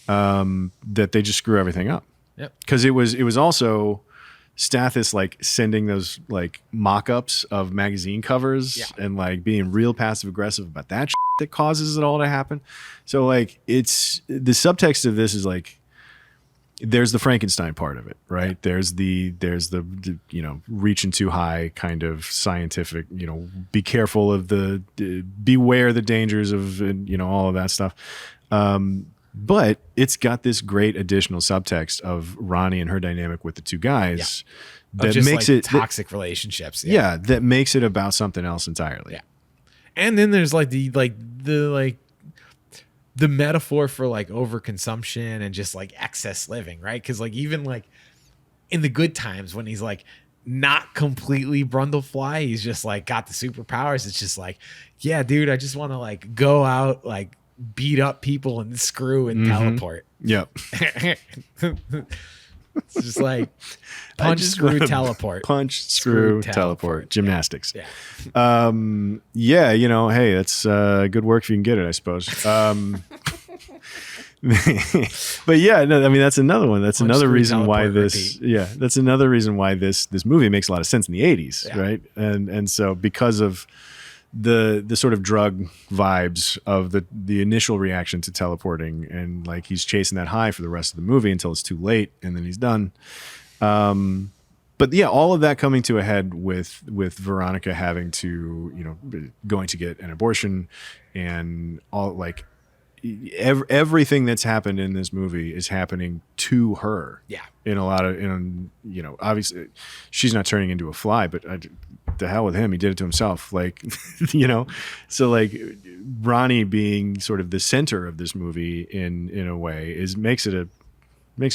that they just screw everything up. Yep. Because it was also Stathis like sending those like mock-ups of magazine covers and like being real passive aggressive about that shit that causes it all to happen. So like it's the subtext of this is like there's the Frankenstein part of it, right? Yeah. There's the reaching too high kind of scientific, be careful of beware the dangers of all of that stuff. But it's got this great additional subtext of Ronnie and her dynamic with the two guys that makes it toxic relationships. Yeah, that makes it about something else entirely. Yeah, and then there's like the metaphor for like overconsumption and just like excess living, right? Because like even like in the good times when he's like not completely Brundlefly, he's just like got the superpowers. It's just like, yeah, dude, I just want to like go out like beat up people and screw and teleport. Yep. It's just like punch, screw, teleport. Punch, screw, teleport. Gymnastics. Yeah. Hey, that's good work if you can get it, I suppose. But yeah, no, I mean that's another one. That's another reason why this. Repeat. Yeah, that's another reason why this movie makes a lot of sense in the 80s, right? And so because of the sort of drug vibes of the initial reaction to teleporting, and like he's chasing that high for the rest of the movie until it's too late and then he's done. But But yeah, all of that coming to a head with Veronica having to, going to get an abortion, and all like everything that's happened in this movie is happening to her. Yeah. In a lot of, obviously she's not turning into a fly, but the hell with him. He did it to himself. Like, so like Ronnie being sort of the center of this movie in a way makes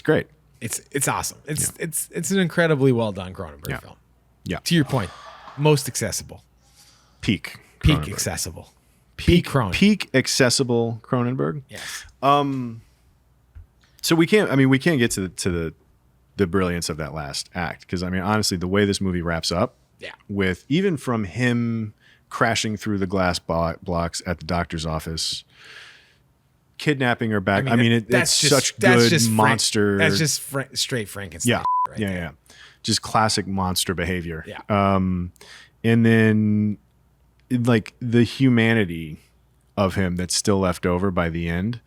great. It's awesome. It's an incredibly well done Cronenberg film. Yeah. To your point, most accessible. Peak Cronenberg. Accessible. Peak Cronenberg. Peak accessible Cronenberg. Yes. So we can't get to the brilliance of that last act, because honestly, the way this movie wraps up, with even from him crashing through the glass blocks at the doctor's office, kidnapping her back. It's such good monster. That's just straight Frankenstein. Yeah. Yeah. Just classic monster behavior. Yeah. And then like the humanity of him that's still left over by the end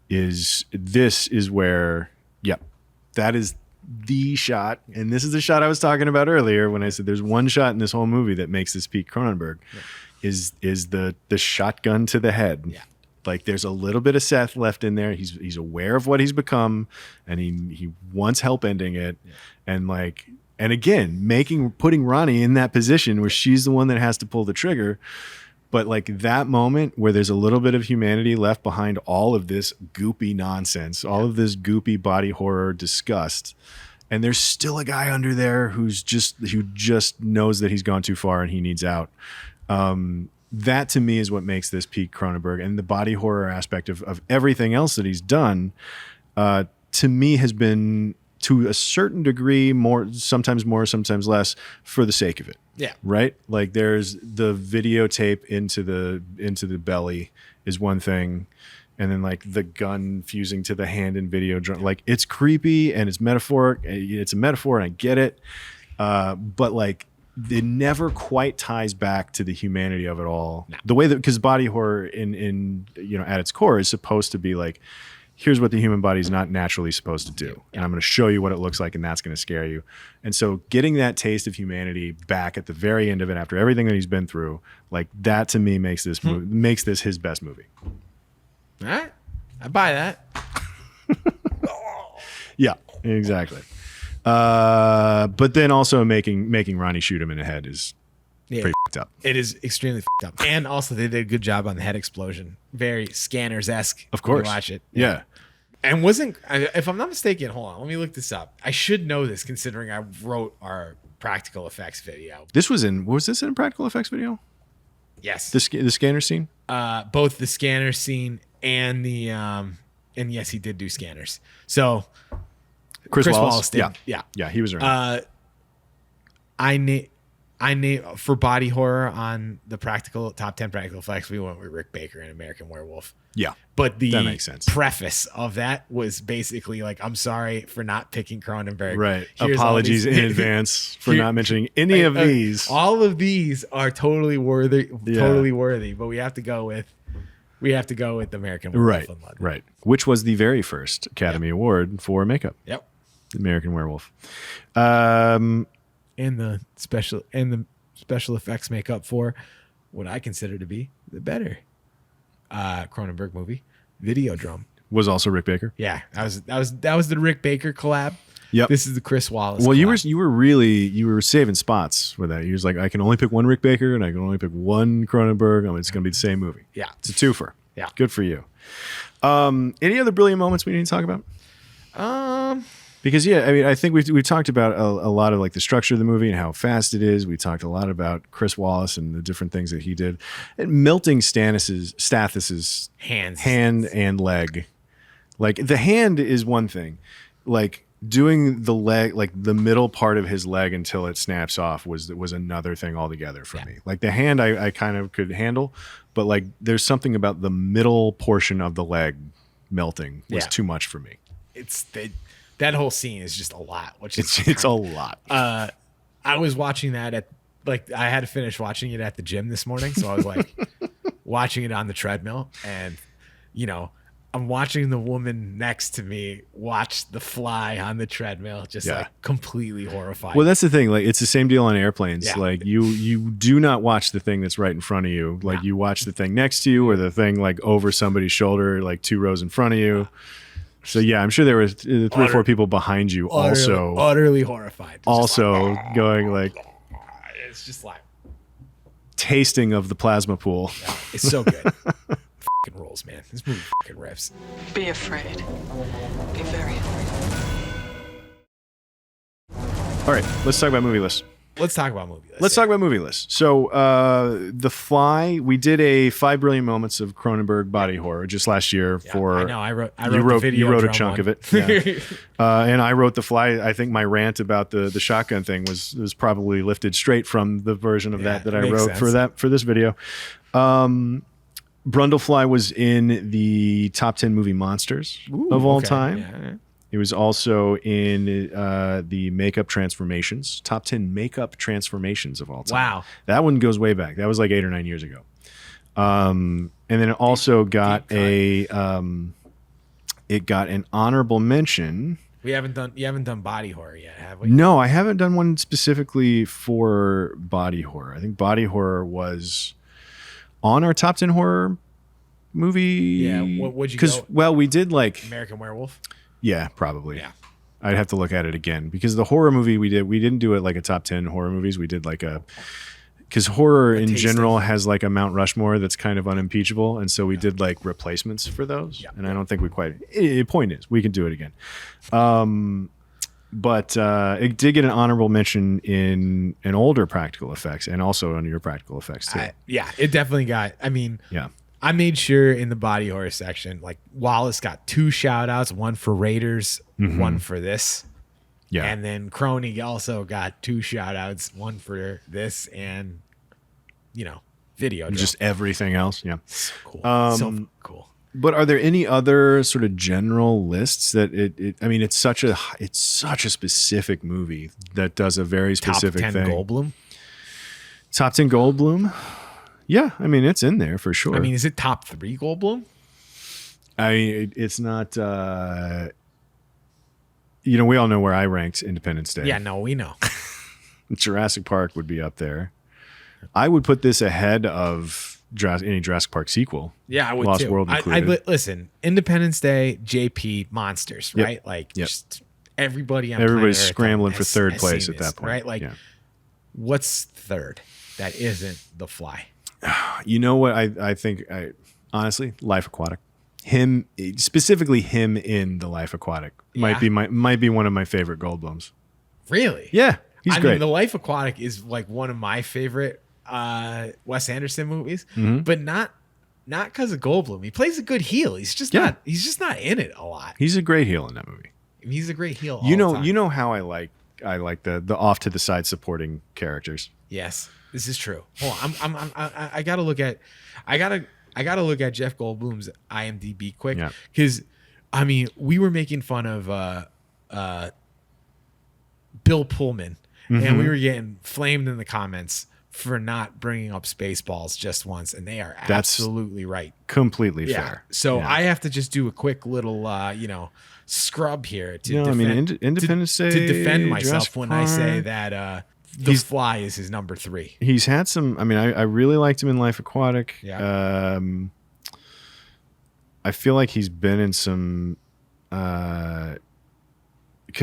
is where, that is the shot. And this is the shot I was talking about earlier when I said there's one shot in this whole movie that makes this peak Cronenberg, is the shotgun to the head. Yeah. Like there's a little bit of Seth left in there. He's aware of what he's become, and he wants help ending it. Yeah. And again, putting Ronnie in that position where she's the one that has to pull the trigger. But like that moment where there's a little bit of humanity left behind all of this goopy nonsense, all of this goopy body horror disgust, and there's still a guy under there who just knows that he's gone too far and he needs out. That to me is what makes this peak Cronenberg, and the body horror aspect of everything else that he's done, to me has been, to a certain degree, sometimes more, sometimes less, for the sake of it. Yeah. Right? Like there's the videotape into the belly is one thing, and then like the gun fusing to the hand in video drum. Like it's creepy and it's metaphoric. It's a metaphor and I get it. But like it never quite ties back to the humanity of it all. No. The way that, because body horror in at its core is supposed to be like, here's what the human body is not naturally supposed to do. And I'm going to show you what it looks like, and that's going to scare you. And so getting that taste of humanity back at the very end of it, after everything that he's been through, like that to me makes this his best movie. All right. I buy that. Yeah, exactly. But then also making Ronnie shoot him in the head is pretty f***ed up. It is extremely f***ed up. And also they did a good job on the head explosion. Very Scanners-esque. Of course. Watch it. Yeah. And if I'm not mistaken, hold on, let me look this up. I should know this considering I wrote our practical effects video. Was this in a practical effects video? Yes. The scanner scene? Both the scanner scene and the and yes, he did do scanners. So Chris Wallace did. Yeah, he was around. I name for body horror on the top 10 practical effects, we went with Rick Baker and American Werewolf. Yeah. But that makes sense. Preface of that was basically like, I'm sorry for not picking Cronenberg. Right. Apologies in advance for not mentioning any of these. All of these are totally worthy, but we have to go with American Werewolf in London. Right. Which was the very first Academy Award for makeup. Yep. American Werewolf. And the special effects makeup for what I consider to be the better Cronenberg movie, Videodrome. Was also Rick Baker. Yeah, that was the Rick Baker collab. Yep. This is the Chris Wallace. Well, collab. you were saving spots with that. You was like, I can only pick one Rick Baker and I can only pick one Cronenberg. It's going to be the same movie. Yeah, it's a twofer. Yeah, good for you. Any other brilliant moments we need to talk about? Because I think we've talked about a lot of like the structure of the movie and how fast it is. We talked a lot about Chris Wallace and the different things that he did, and melting Stathis's hand and leg. Like the hand is one thing, like doing the leg, like the middle part of his leg until it snaps off was another thing altogether for me. Like the hand I kind of could handle, but like there's something about the middle portion of the leg melting was too much for me. That whole scene is just a lot. It's a lot. I was watching that I had to finish watching it at the gym this morning, so I was like watching it on the treadmill, and I'm watching the woman next to me watch the fly on the treadmill, just like completely horrified. Well, that's the thing. Like, it's the same deal on airplanes. Yeah. Like, you do not watch the thing that's right in front of you. Like, you watch the thing next to you, or the thing like over somebody's shoulder, like 2 rows in front of you. So yeah, I'm sure there were 3 or 4 people behind you utterly horrified. Also going like, it's just like tasting of the plasma pool. Yeah, it's so good. Fucking rules, man. This movie fucking rips. Be afraid. Be very afraid. All right, let's talk about movie lists. Let's talk about movie lists. Let's talk about movie lists. So, The Fly, we did a 5 brilliant moments of Cronenberg body horror just last year. I know. I wrote the video. You wrote a drum chunk one. of it. Yeah. And I wrote The Fly. I think my rant about the shotgun thing was probably lifted straight from the version of that I wrote for this video. Brundlefly was in the top 10 movie monsters of all time. Yeah. It was also in the makeup transformations, top 10 makeup transformations of all time. Wow. That one goes way back. That was like 8 or 9 years ago. And then it also got it got an honorable mention. You haven't done body horror yet, have we? No, I haven't done one specifically for body horror. I think body horror was on our top 10 horror movie. Yeah, what'd you go? Well, we did like American Werewolf? Yeah, probably. Yeah. I'd have to look at it again because the horror movie we didn't do it like a top 10 horror movies. We did like because horror in general has like a Mount Rushmore that's kind of unimpeachable. And so we did like replacements for those. Yeah. And I don't think we quite, the point is we can do it again. But it did get an honorable mention in an older practical effects and also on your practical effects too. It definitely got, I made sure in the body horror section, like Wallace got 2 shout outs, one for Raiders, one for this. Yeah. And then Croney also got 2 shout outs, one for this and, video. Just everything else. Yeah. So cool. So cool. But are there any other sort of general lists that it's such a specific movie that does a very specific Top 10 thing. Goldblum? Top 10 Goldblum? Yeah, it's in there for sure. Is it top 3 Goldblum? It's not. We all know where I ranked Independence Day. Yeah, no, we know. Jurassic Park would be up there. I would put this ahead of any Jurassic Park sequel. Yeah, I would Lost too. World included. Listen, Independence Day, JP, monsters, right? Like, just everybody's scrambling for third place at that point, right? Like, what's third that isn't The Fly? You know what I think? Honestly, Life Aquatic. Specifically him in the Life Aquatic might be one of my favorite Goldblums. Really? Yeah, he's great. The Life Aquatic is like one of my favorite Wes Anderson movies, but not because of Goldblum. He plays a good heel. He's just not in it a lot. He's a great heel in that movie. He's a great heel. You know how I like the off to the side supporting characters. Yes. This is true. Hold on. I gotta look at Jeff Goldblum's IMDb quick because we were making fun of Bill Pullman and we were getting flamed in the comments for not bringing up Spaceballs just once, and they are absolutely right. Completely fair. So I have to just do a quick little scrub here to Independence Day to defend myself Jurassic when Park. I say that. The Fly is his number 3. He's had some. I really liked him in Life Aquatic. Yeah. I feel like he's been in some. Because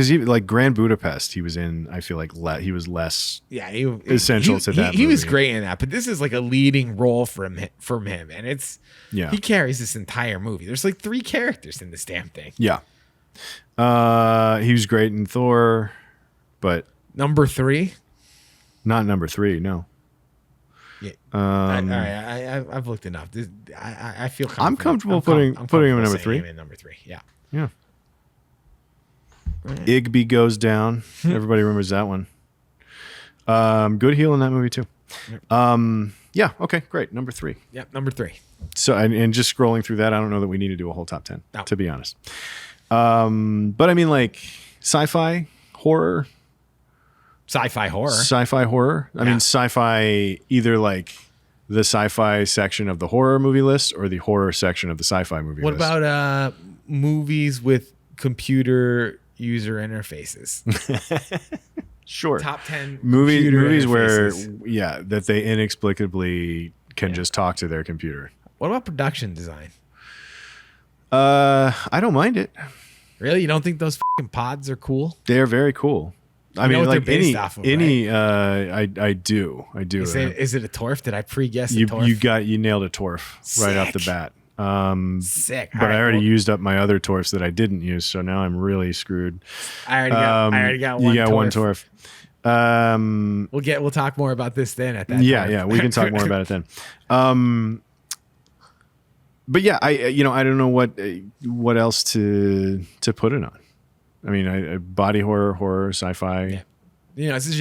he like Grand Budapest, he was in. I feel like he was less. Yeah, essential to that. He was great in that, but this is like a leading role from him, and it's he carries this entire movie. There's like 3 characters in this damn thing. Yeah. He was great in Thor, but number 3. Not number 3, no. Yeah. All right. I've looked enough. I feel comfortable. I'm comfortable putting him in number 3. Him in number 3. Yeah. Yeah. Right. Igby Goes Down. Everybody remembers that one. Good heel in that movie too. Yep. Yeah. Okay. Great. Number 3. Yep. Number 3. So and just scrolling through that, I don't know that we need to do a whole top 10. No. To be honest. But like sci-fi horror. Sci-fi horror. I mean, sci-fi either like the sci-fi section of the horror movie list or the horror section of the sci-fi movie What list. about movies with computer user interfaces? Sure. Top 10 movies where interfaces. that they inexplicably can just talk to their computer. What about production design? I don't mind it. Really? You don't think those fucking pods are cool? They're very cool. I mean, what like they're based off of, I do. Is it a TorF? Did I pre-guess a TorF? You nailed a TorF right off the bat. Sick. But I already used up my other TorFs that I didn't use, so now I'm really screwed. I already got one. You got TorF. one TorF. We'll talk more about this then. At that. Yeah, we can talk more about it then. But yeah, I don't know what else to put it on. I mean, body horror, sci-fi. Yeah. It's a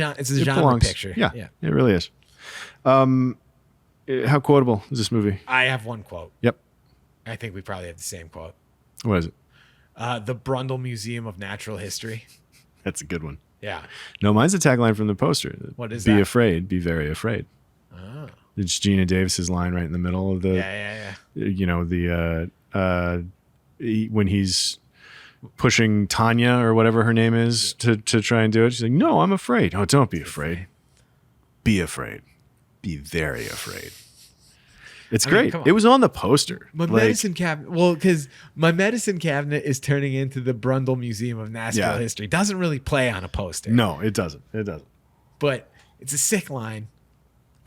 genre picture. Yeah, it really is. How quotable is this movie? I have one quote. Yep. I think we probably have the same quote. What is it? The Brundle Museum of Natural History. That's a good one. Yeah. No, mine's a tagline from the poster. What is Be that? afraid, be very afraid. Oh. It's Geena Davis's line right in the middle of the. Yeah. When he's pushing Tanya or whatever her name is to try and do it, she's like, "No, I'm afraid." Oh, don't be afraid. Be afraid. Be very afraid. It's great. It was on the poster. My medicine cabinet. Well, because my medicine cabinet is turning into the Brundle Museum of Natural History. Doesn't really play on a poster. No, it doesn't. But it's a sick line.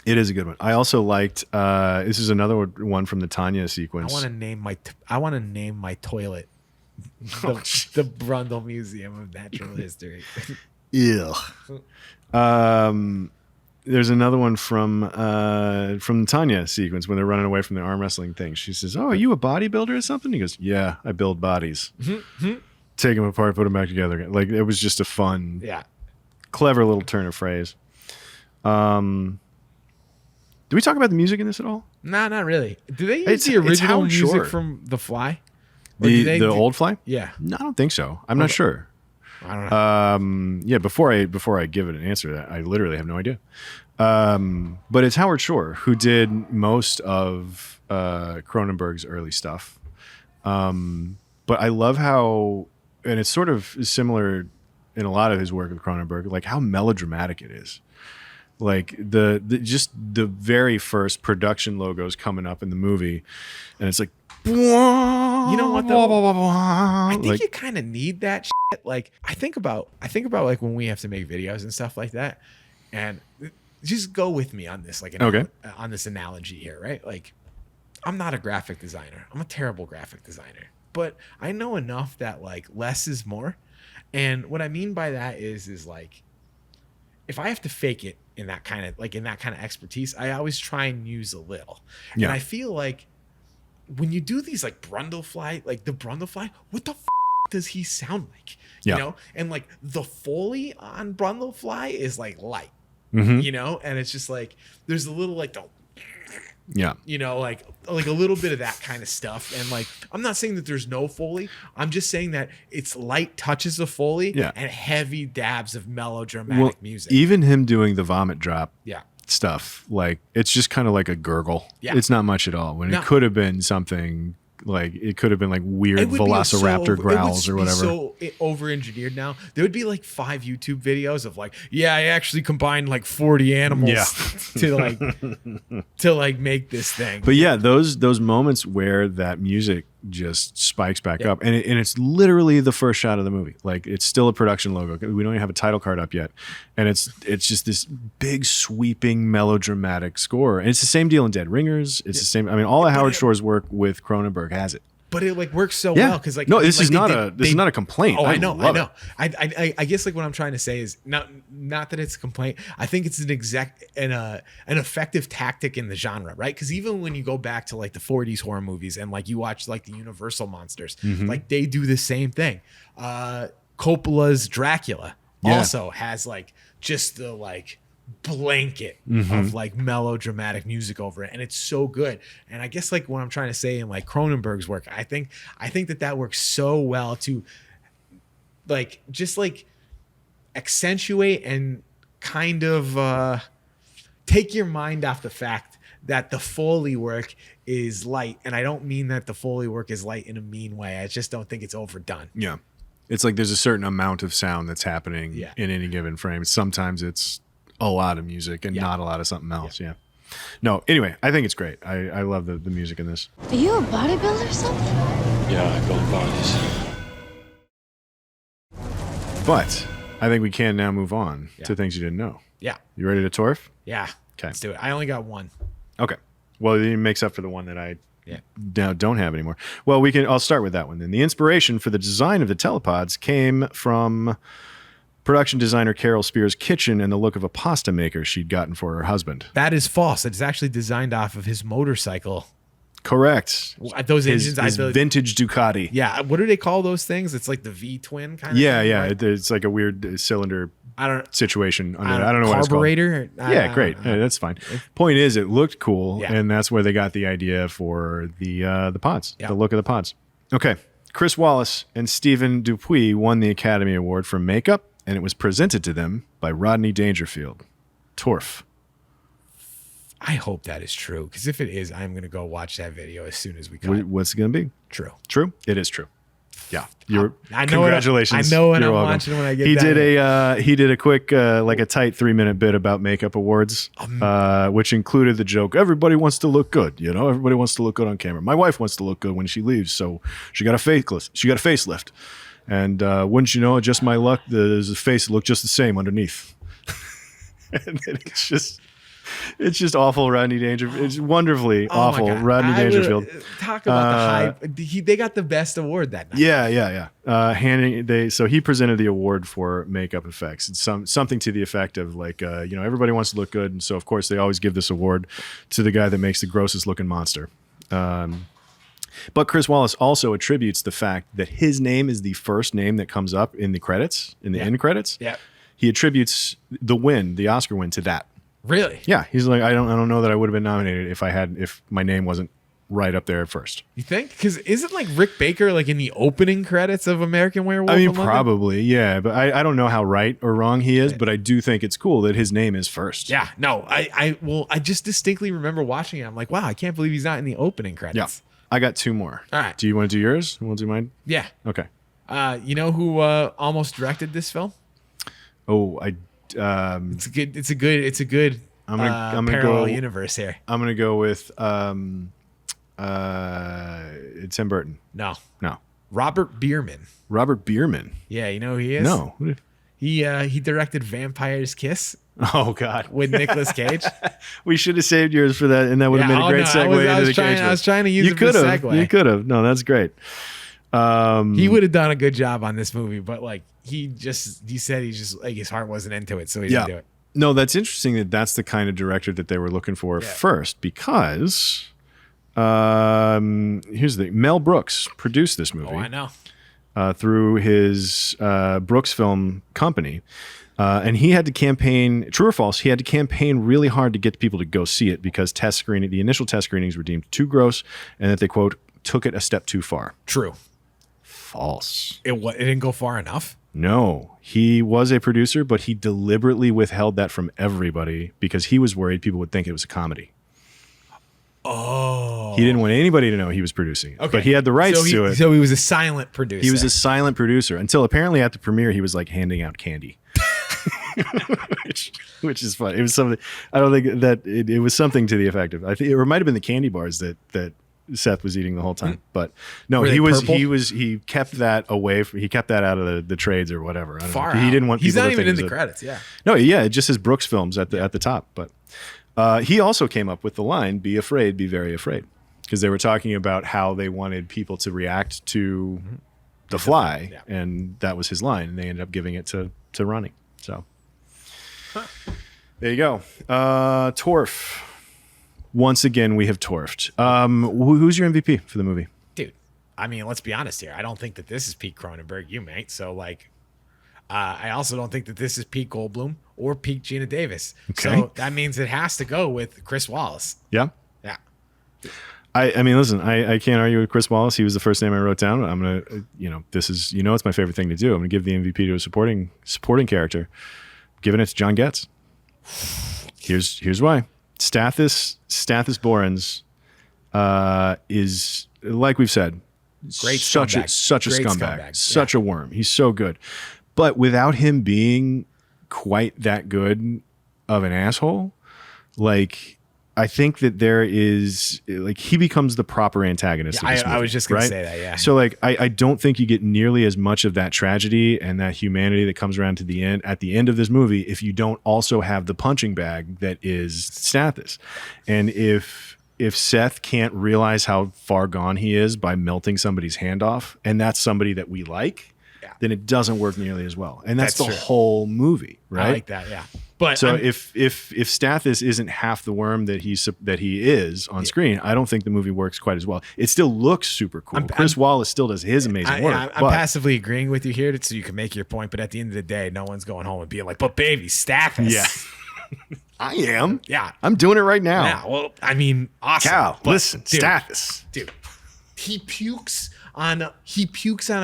It is a good one. I also liked. This is another one from the Tanya sequence. I want to name my toilet the Brundle Museum of Natural History. Ew. There's another one from the Tanya sequence when they're running away from the arm wrestling thing. She says, "Oh, are you a bodybuilder or something?" He goes, "Yeah, I build bodies. Take them apart, put them back together." Like, it was just a fun, clever little turn of phrase. Do we talk about the music in this at all? Nah, not really. Do they use the original music from The Fly? The old Fly? Yeah. No, I don't think so. I'm not sure. I don't know. Yeah, before I give it an answer, that I literally have no idea. But it's Howard Shore who did most of Cronenberg's early stuff. But I love how, and it's sort of similar in a lot of his work with Cronenberg, like how melodramatic it is. Like the just the very first production logos coming up in the movie, and it's like, you know what though? I think like, you kind of need that shit. Like I think about like when we have to make videos and stuff like that, and just go with me on this, like on this analogy here, right? Like I'm not a graphic designer. I'm a terrible graphic designer, but I know enough that like less is more, and what I mean by that is like if I have to fake it in that kind of expertise, I always try and use a little, and I feel like when you do these like Brundle Fly, like the Brundle Fly, what the does he sound like? You know, and like the Foley on Brundle Fly is like light, you know, and it's just like there's a little like the, you know, like a little bit of that kind of stuff. And like I'm not saying that there's no Foley. I'm just saying that it's light touches of Foley and heavy dabs of melodramatic music. Even him doing the vomit drop. Yeah. Stuff like it's just kind of like a gurgle. It's not much at all when it No. could have been something like it could have been like weird velociraptor growls or whatever. So over engineered now. There would be like 5 YouTube videos of like, I actually combined like 40 animals to make this thing. But yeah, those moments where that music just spikes back up, and it's literally the first shot of the movie. Like it's still a production logo. We don't even have a title card up yet, and it's just this big sweeping melodramatic score. And it's the same deal in Dead Ringers. It's the same. I mean, all of Howard Shore's work with Cronenberg has it. But it like works so well because like no, this is not a complaint. Oh, I know. Love it. I guess like what I'm trying to say is not that it's a complaint. I think it's an effective tactic in the genre, right? Because even when you go back to like the 40s horror movies and like you watch like the Universal monsters, like they do the same thing. Coppola's Dracula also has like just the like blanket of like melodramatic music over it, and it's so good. And I guess like what I'm trying to say in like Cronenberg's work, I think that works so well to like just like accentuate and kind of take your mind off the fact that the Foley work is light. And I don't mean that the Foley work is light in a mean way. I just don't think it's overdone. Yeah. It's like there's a certain amount of sound that's happening in any given frame. Sometimes it's a lot of music and not a lot of something else. Yeah. No, anyway, I think it's great. I love the music in this. Are you a bodybuilder or something? Yeah, I build bodies. But I think we can now move on to things you didn't know. Yeah. You ready to TorF? Yeah. Okay. Let's do it. I only got one. Okay. Well, it makes up for the one that I now don't have anymore. Well, I'll start with that one then. The inspiration for the design of the telepods came from production designer Carol Spear's kitchen and the look of a pasta maker she'd gotten for her husband. That is false. It's actually designed off of his motorcycle. Correct. Those his vintage Ducati. Yeah. What do they call those things? It's like the V-twin kind of thing. Yeah. Right? It's like a weird cylinder situation. I don't know what it's called. Carburetor? Yeah, great. That's fine. Point is, it looked cool, Yeah. and that's where they got the idea for the pods, the look of the pods. Okay. Chris Wallace and Stephen Dupuis won the Academy Award for makeup, and it was presented to them by Rodney Dangerfield. TorF. I hope that is true, because if it is, I'm going to go watch that video as soon as we come. What's it going to be? True. True? It is true. Yeah. I know Congratulations. I know what You're I'm welcome. watching when I get he that. did he did a quick like a tight 3-minute bit about makeup awards, which included the joke, everybody wants to look good, everybody wants to look good on camera. My wife wants to look good when she leaves, so she got a facelift. And wouldn't you know it, just my luck, the face looked just the same underneath. And it's just awful, Rodney Dangerfield. It's wonderfully awful, Rodney Dangerfield. Talk about the hype. They got the best award that night. Yeah. So he presented the award for makeup effects. It's something to the effect of like, everybody wants to look good, and so of course they always give this award to the guy that makes the grossest looking monster. But Chris Wallace also attributes the fact that his name is the first name that comes up in the credits, in the end credits. Yeah. He attributes the Oscar win, to that. Really? Yeah, he's like, I don't know that I would have been nominated if my name wasn't right up there at first. You think? Because isn't like Rick Baker like in the opening credits of American Werewolf? I mean, in London? probably, yeah, but I don't know how right or wrong he is, but I do think it's cool that his name is first. Yeah, no, I just distinctly remember watching it. I'm like, wow, I can't believe he's not in the opening credits. Yeah, I got 2 more. All right. Do you want to do yours? We'll do mine. Yeah. Okay. You know who almost directed this film? Oh, It's a good. I'm gonna parallel universe here. I'm gonna go with Tim Burton. No. Robert Bierman. Yeah, you know who he is? No. He directed Vampire's Kiss. Oh God, with Nicolas Cage. We should have saved yours for that, and that would have been a great segue into the Cage. I was trying to use it for a segue. You could have. No, that's great. He would have done a good job on this movie, but like he said he's just like his heart wasn't into it, so he didn't do it. No, that's interesting that's the kind of director that they were looking for first, because here's the thing. Mel Brooks produced this movie. Oh, I know. Through his Brooks Film Company. And he had to campaign, true or false, he had to campaign really hard to get people to go see it because the initial test screenings were deemed too gross and that they, quote, took it a step too far. True. False. It didn't go far enough? No. He was a producer, but he deliberately withheld that from everybody because he was worried people would think it was a comedy. Oh. He didn't want anybody to know he was producing it. Okay. But he had the rights to it. So he was a silent producer. He was a silent producer until apparently at the premiere he was like handing out candy. which is fun. It was something. I don't think that it was something to the effect of. I think it might have been the candy bars that Seth was eating the whole time. But no, he kept that away. He kept that out of the trades or whatever. I don't know. He didn't want. He's people not to even think in the credits. Yeah. No, yeah. It just says Brooks Films at the top. But he also came up with the line, "Be afraid, be very afraid," because they were talking about how they wanted people to react to The Fly, and that was his line, and they ended up giving it to Ronnie. So. There you go. TorF. Once again, we have TorFed. Who's your MVP for the movie? Dude, I mean, let's be honest here. I don't think that this is peak Cronenberg, you mate. So, like, I also don't think that this is peak Goldblum or peak Geena Davis. Okay. So that means it has to go with Chris Wallace. Yeah? Yeah. I mean, listen, I can't argue with Chris Wallace. He was the first name I wrote down. I'm going to, it's my favorite thing to do. I'm going to give the MVP to a supporting character. Giving it to John Getz. Here's why. Stathis Borans is, like we've said, Great such a Great scumbag, such a worm. He's so good. But without him being quite that good of an asshole, like, I think that there is, like, he becomes the proper antagonist of this movie, I was just going right? to say that, yeah. So, like, I don't think you get nearly as much of that tragedy and that humanity that comes around to the end at the end of this movie if you don't also have the punching bag that is Stathis. And if Seth can't realize how far gone he is by melting somebody's hand off, and that's somebody that we like, then it doesn't work nearly as well. And that's the true. whole movie, right? I like that, yeah. But so if Stathis isn't half the worm that he is on screen, I don't think the movie works quite as well. It still looks super cool. Chris Wallace still does his amazing work. I'm passively agreeing with you here so you can make your point, but at the end of the day, no one's going home and being like, but baby, Stathis. Yeah. I am. Yeah. I'm doing it right now. Yeah, well, I mean, awesome. Cal, listen, dude, Stathis. Dude, he pukes on a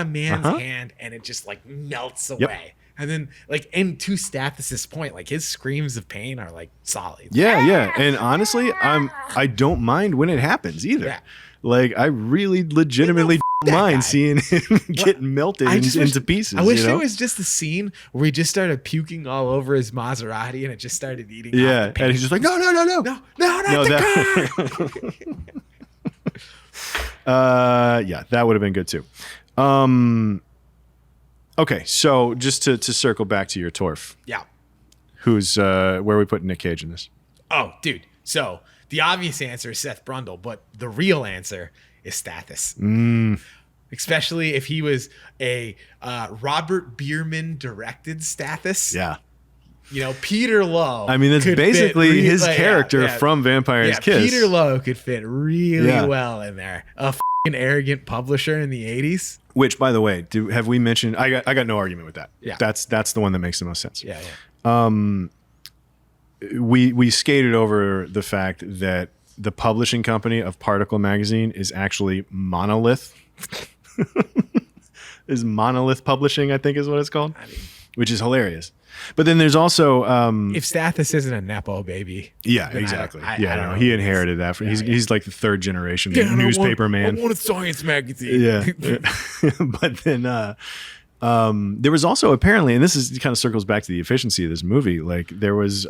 man's hand and it just like melts away. Yep. And then, like, and to Stathis's point, like, his screams of pain are like solid. Yeah. And honestly, I don't mind when it happens either. Yeah. Like, I really legitimately mind seeing him get melted into pieces. I wish you know? there was just a scene where he just started puking all over his Maserati and it just started eating. Yeah, off the paint. and he's just like, no, not the car. Yeah, that would have been good too. Okay, so just to circle back to your TorF. Yeah. Who's where are we putting Nick Cage in this? Oh, dude. So the obvious answer is Seth Brundle, but the real answer is Stathis. Especially if he was a Robert Bierman directed Stathis. Yeah. You know, Peter Lowe. I mean, that's basically his character from Vampire's Kiss. Peter Lowe could fit really well in there. A fucking arrogant publisher in the 80s. Which, by the way, have we mentioned? I got no argument with that. Yeah. That's the one that makes the most sense. Yeah. We skated over the fact that the publishing company of Particle Magazine is actually Monolith. Is Monolith Publishing, I think is what it's called, which is hilarious. But then there's also if Stathis isn't a nepo baby. Yeah, exactly. I don't know. He inherited that. He's like the third generation newspaper man. I want a science magazine. Yeah. But then there was also apparently, and this is kind of circles back to the efficiency of this movie. Like there was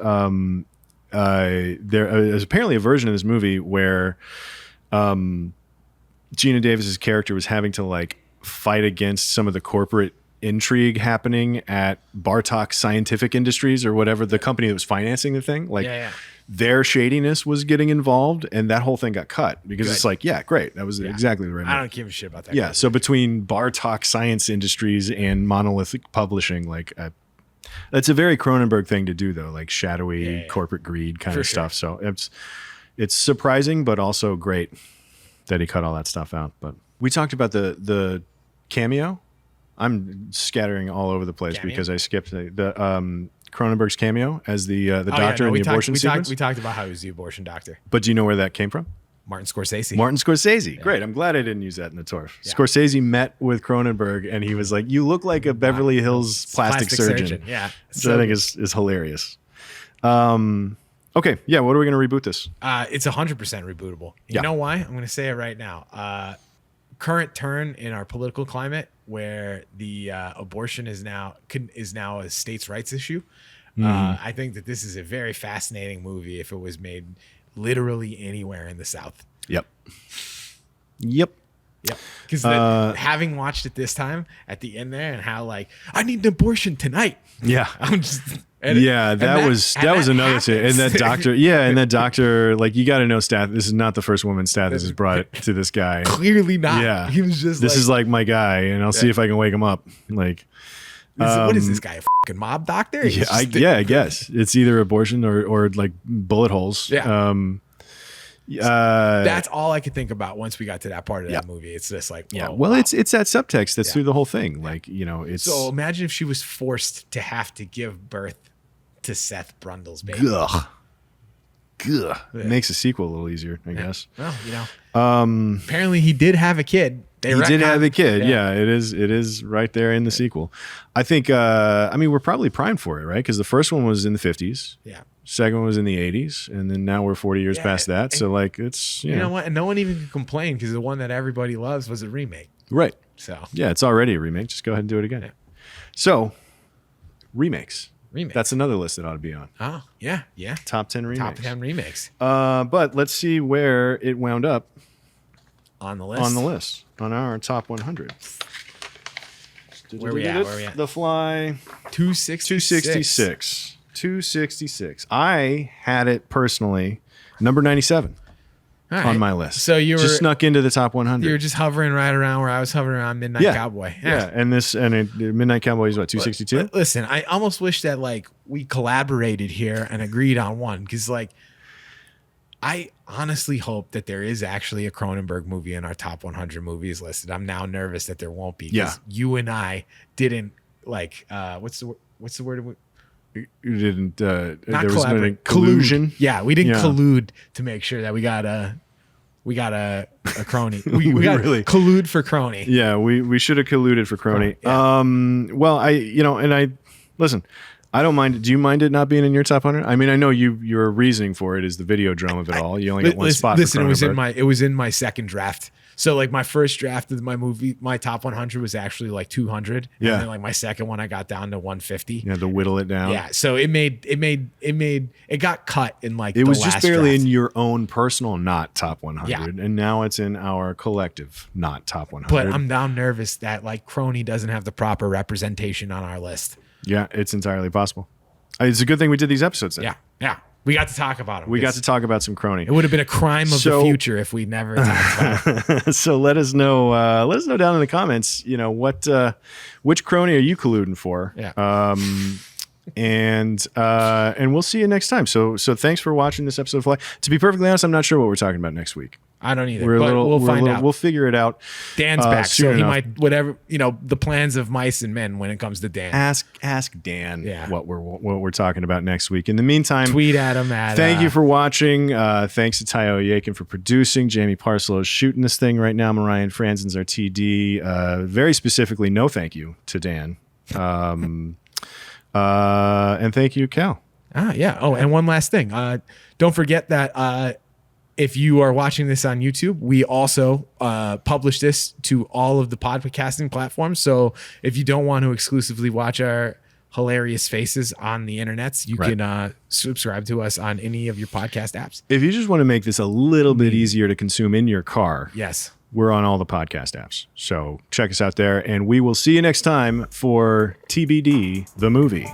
there's apparently a version of this movie where Geena Davis's character was having to like fight against some of the corporate intrigue happening at Bartok Scientific Industries or whatever, the company that was financing the thing. Like their shadiness was getting involved and that whole thing got cut because it's like, yeah, great. That was exactly the right I don't give a shit about that. Yeah. So between Bartok Science Industries and Monolithic Publishing, like that's a very Cronenberg thing to do though, like shadowy corporate greed kind of stuff. So it's surprising, but also great that he cut all that stuff out. But we talked about the cameo. I'm scattering all over the place because I skipped the Cronenberg's cameo as the doctor in the abortion sequence. We talked about how he was the abortion doctor. But do you know where that came from? Martin Scorsese. Martin Scorsese. Great. I'm glad I didn't use that in the TorF. Yeah. Scorsese met with Cronenberg and he was like, you look like a Beverly Hills plastic surgeon. Yeah. So I think is hilarious. Okay. Yeah. What are we going to reboot this? It's 100% rebootable. You know why? I'm going to say it right now. Current turn in our political climate where the abortion is now a states' rights issue. I think that this is a very fascinating movie if it was made literally anywhere in the South. Yep. Because having watched it this time at the end there and how like I need an abortion tonight. Yeah. I'm just that was another thing. And that doctor, like you got to know Stathis. This is not the first woman Stathis has brought to this guy. Clearly not. Yeah. He was just this is like my guy, and I'll see if I can wake him up. Like, what is this guy? A fucking mob doctor? Yeah, I guess it's either abortion or like bullet holes. Yeah. That's all I could think about once we got to that part of that movie. It's just like, it's that subtext that's through the whole thing. Like, you know, it's so imagine if she was forced to have to give birth to Seth Brundle's baby. Ugh. It makes a sequel a little easier, I guess. Well, apparently he did have a kid. He did have a kid. Yeah, it is right there in the sequel. I think, we're probably primed for it, right? Because the first one was in the 50s. Yeah. Second one was in the 80s. And then now we're 40 years past that. So, like, it's, you know what? And no one even can complain because the one that everybody loves was a remake. Right. So. Yeah, it's already a remake. Just go ahead and do it again. Yeah. So, remakes. That's another list that ought to be on. Oh, yeah. Top 10 remakes. Top 10 remakes. But let's see where it wound up. On the list. On our top 100. Where we at? The Fly. 266. I had it personally number 97 on my list. So you were just snuck into the top 100. You were just hovering right around where I was hovering around Midnight Cowboy. Yeah. And Midnight Cowboy is what, 262? Listen, I almost wish that like we collaborated here and agreed on one because like I honestly hope that there is actually a Cronenberg movie in our top 100 movies listed. I'm now nervous that there won't be because you and I didn't like what's the word? You didn't. There not was collaborate. Collusion. Yeah, we didn't collude to make sure that we got a Croney. We got really collude for Croney. Yeah, we should have colluded for Croney. Yeah. Well, I listen. I don't mind. Do you mind it not being in your top 100? I mean, I know your reasoning for it is the video drum of it all. You only get one spot. Listen, for it was in my second draft. So like my first draft of my movie, my top 100 was actually like 200. Yeah. And then like my second one, I got down to 150. You had to whittle it down. Yeah. So it got cut in like it was last just barely draft. in your own personal not top 100, Yeah. and now it's in our collective not top 100. But I'm now nervous that like Croney doesn't have the proper representation on our list. Yeah, it's entirely possible. It's a good thing we did these episodes then. Yeah. We got to talk about him. We got to talk about some Croney. It would have been a crime of the future if we never talked about it. So let us know. Let us know down in the comments. Which Croney are you colluding for? Yeah. And we'll see you next time. So thanks for watching this episode of Fly. To be perfectly honest, I'm not sure what we're talking about next week. I don't either. We'll find out. We'll figure it out. Dan's back, so he enough. might whatever the plans of mice and men when it comes to Dan. Ask Dan what we're talking about next week. In the meantime, tweet at him. Thank you for watching. Thanks to Tayo Yakin for producing. Jamie Parslow is shooting this thing right now. Mariah Franzen's our TD. Very specifically, no thank you to Dan. And thank you, Cal. Yeah. Oh, and one last thing. Don't forget that if you are watching this on YouTube, we also publish this to all of the podcasting platforms. So if you don't want to exclusively watch our hilarious faces on the internets, you can subscribe to us on any of your podcast apps. If you just want to make this a little bit easier to consume in your car, yes, we're on all the podcast apps. So check us out there, and we will see you next time for TBD, the movie.